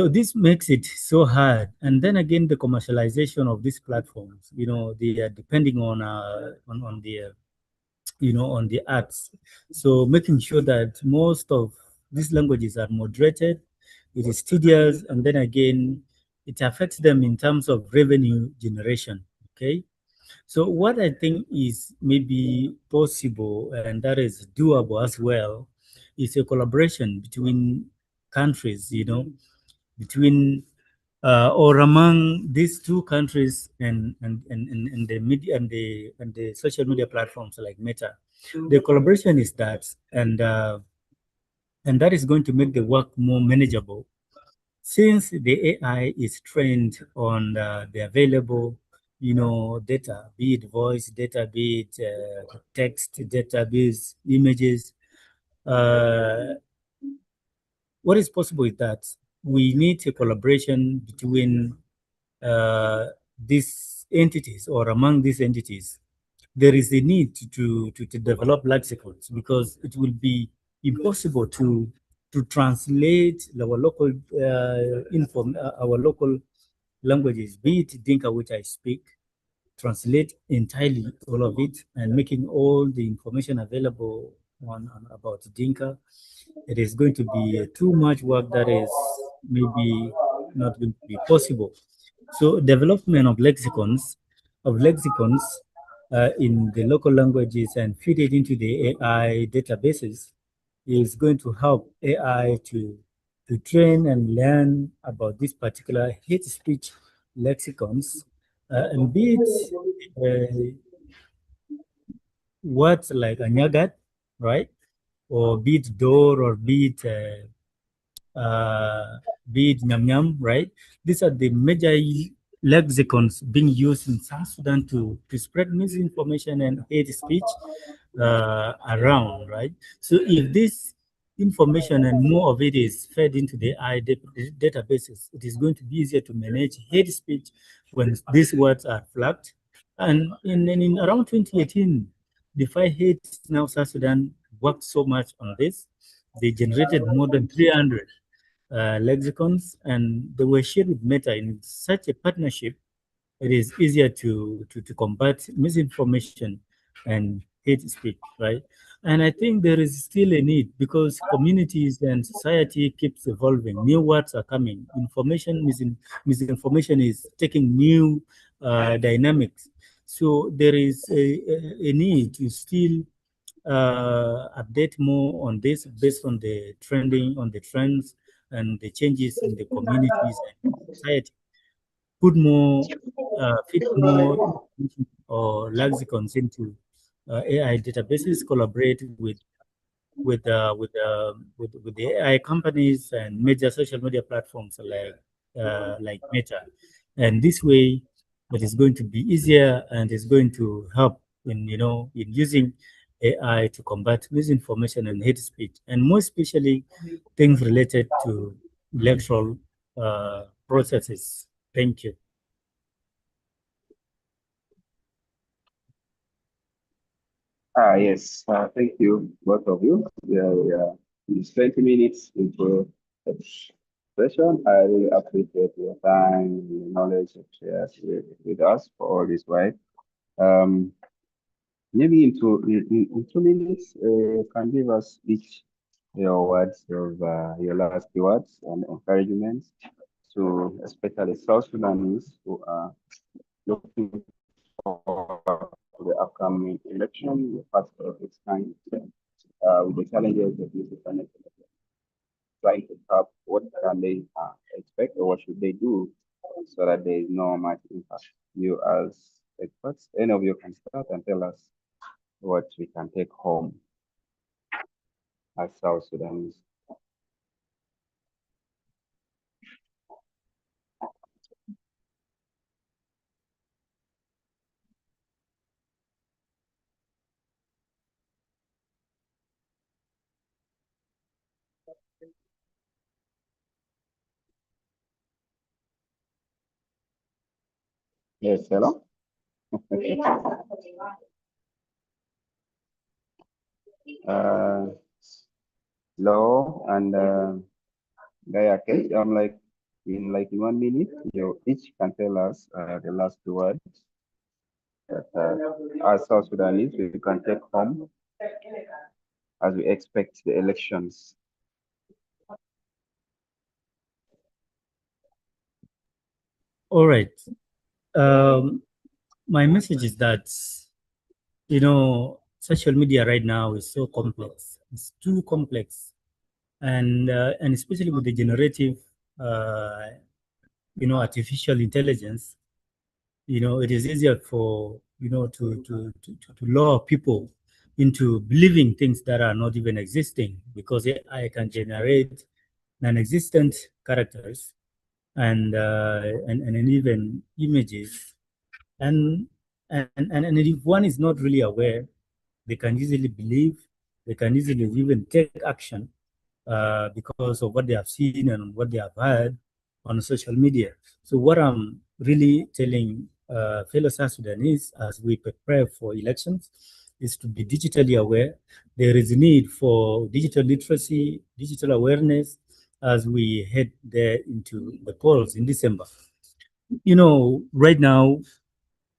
Speaker 2: this makes it so hard. And then again, the commercialization of these platforms, they are depending on the on the arts. So making sure that most of these languages are moderated, it is tedious, and then again, it affects them in terms of revenue generation. Okay. So what I think is maybe possible and that is doable as well is a collaboration between countries, between or among these two countries and the media and the social media platforms like Meta. The collaboration is that, and that is going to make the work more manageable since the AI is trained on the available, data, be it voice data, be it text data, be it images. Uh, what is possible is that we need a collaboration between uh, these entities or among these entities. There is a need to develop lexicons because it will be impossible to translate our local our local languages, be it Dinka, which I speak, translate entirely all of it and making all the information available on about Dinka. It is going to be too much work that is maybe not going to be possible. So development of lexicons in the local languages and feed it into the AI databases is going to help AI to train and learn about this particular hate speech lexicons and be it words like anyagat, right? Or be it door or be it nyam nyam, right? These are the major lexicons being used in South Sudan to spread misinformation and hate speech around, right? So if this information and more of it is fed into the AI databases, it is going to be easier to manage hate speech when these words are flagged. And in around 2018, the Fight Hate Now South Sudan worked so much on this. They generated more than 300 lexicons, and they were shared with Meta in such a partnership. It is easier to combat misinformation and hate speech, right? And I think there is still a need because communities and society keeps evolving. New words are coming. Misinformation is taking new dynamics. So there is a need to still update more on this based on the trends and the changes in the communities and society. Put more, feed more information or lexicons into AI databases. Collaborate with the AI companies and major social media platforms like Meta, and this way, it is going to be easier and is going to help in using AI to combat misinformation and hate speech, and more especially things related to electoral processes. Thank you.
Speaker 1: Yes, thank you, both of you. Yeah, it's 20 minutes into the session. I really appreciate your time, your knowledge you shared with us for all this while. Um, Maybe in 2 minutes, can give us each your words of your last words and encouragements to especially South Sudanese who are looking for the upcoming election, the first of its kind, with the challenges of this internet trying to tap what can they expect or what should they do so that there is no much impact. You as experts, any of you can start and tell us what we can take home as South Sudanese. Yes, hello. uh, Law and Gaia Case. I'm like in 1 minute, you each can tell us the last 2 words that as South Sudanese we can take home as we expect the elections.
Speaker 2: All right. My message is that, social media right now is so complex. It's too complex, and especially with the generative, artificial intelligence. It is easier for to lure people into believing things that are not even existing, because AI can generate non-existent characters and even images, and and if one is not really aware, they can easily believe, they can easily even take action because of what they have seen and what they have heard on social media. So what I'm really telling fellow South Sudanese as we prepare for elections is to be digitally aware. There is a need for digital literacy, digital awareness as we head there into the polls in December. Right now,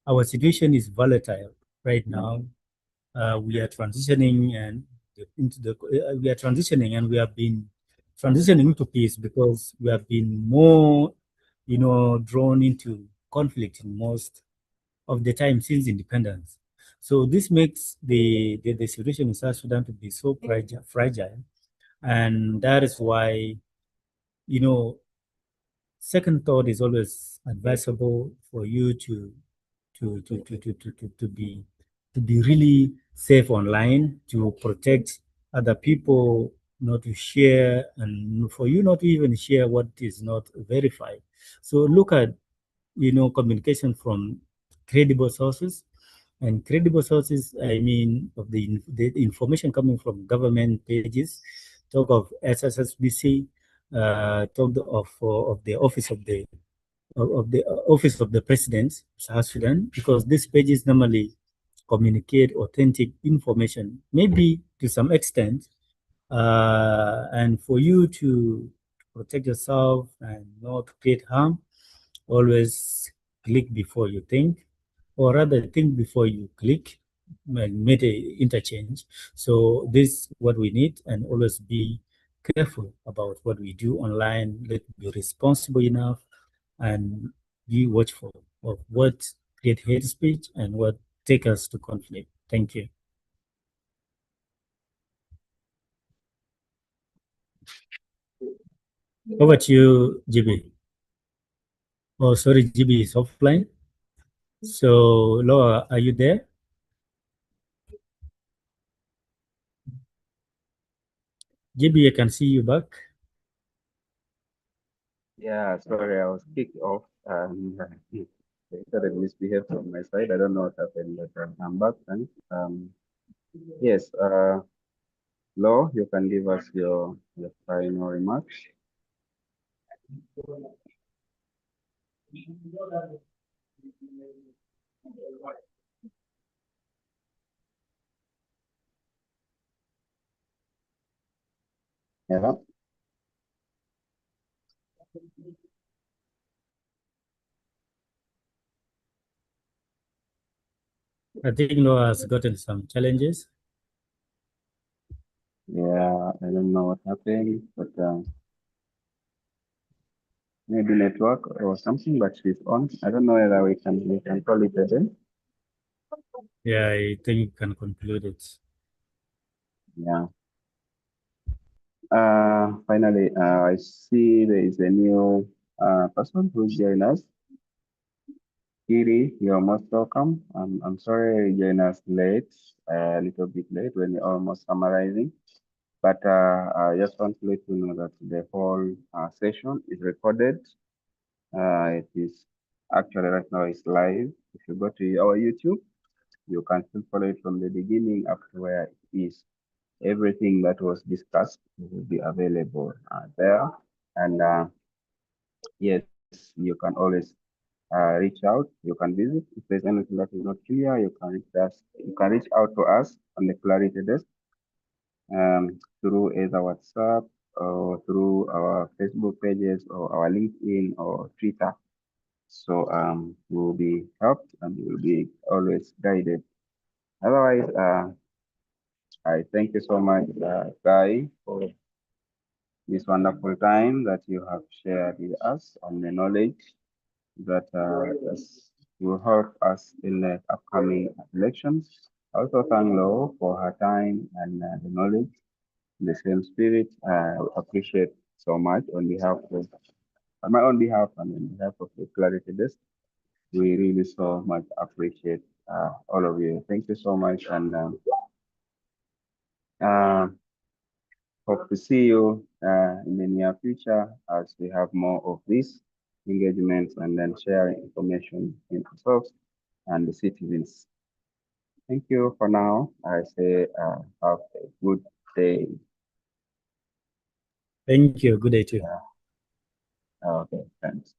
Speaker 2: our situation is volatile. Right now, we are transitioning and into the we are transitioning and we have been transitioning into peace because we have been more drawn into conflict in most of the time since independence. So this makes the situation in South Sudan to be so fragile, and that is why you know second thought is always advisable for you to be really safe online, to protect other people, not to share, and for you not to even share what is not verified. So look at communication from credible sources. And credible sources, I mean, of the information coming from government pages. Talk of SSSBC, talk of the office of the president, South Sudan, because these pages normally communicate authentic information, maybe to some extent, and for you to protect yourself and not create harm, always click before you think, or rather think before you click and make a interchange. So this is what we need, and always be careful about what we do online. Let's be responsible enough and be watchful of what create hate speech and what take us to conflict. Thank you. Over to you, GB. Oh, sorry, GB is offline. So, Laura, are you there? GB, I can see you back.
Speaker 1: Yeah, sorry, I was kicked off and I started misbehave from my side. I don't know what happened, but I'm back. Thanks. Yes, Law, you can give us your final remarks. Yeah.
Speaker 2: I think Laura has gotten some challenges.
Speaker 1: Yeah, I don't know what happened, but maybe network or something, but she's on. I don't know whether we can call it a day.
Speaker 2: Yeah, I think we can conclude it.
Speaker 1: Yeah. Finally, I see there is a new person who's joined us. Kiri, you're most welcome. I'm sorry you joined us late, a little bit late when you're almost summarizing. But I just want to let you know that the whole session is recorded. It is actually right now it's live. If you go to our YouTube, you can still follow it from the beginning up to where it is. Everything that was discussed will be available there. And yes, you can always reach out. You can visit. If there's anything that is not clear, you can reach us. You can reach out to us on the Clarity Desk through either WhatsApp or through our Facebook pages or our LinkedIn or Twitter. So we'll be helped and we'll be always guided. Otherwise, I thank you so much, Guy, for this wonderful time that you have shared with us on the knowledge that will help us in the upcoming elections. I also thank Law for her time and the knowledge. In the same spirit, I appreciate so much on my own behalf and on behalf of the Clarity Desk. We really so much appreciate all of you. Thank you so much, and uh, hope to see you in the near future as we have more of these engagements and then sharing information in ourselves and the citizens. Thank you for now. I say have a good day.
Speaker 2: Thank you. Good day too.
Speaker 1: Okay, thanks.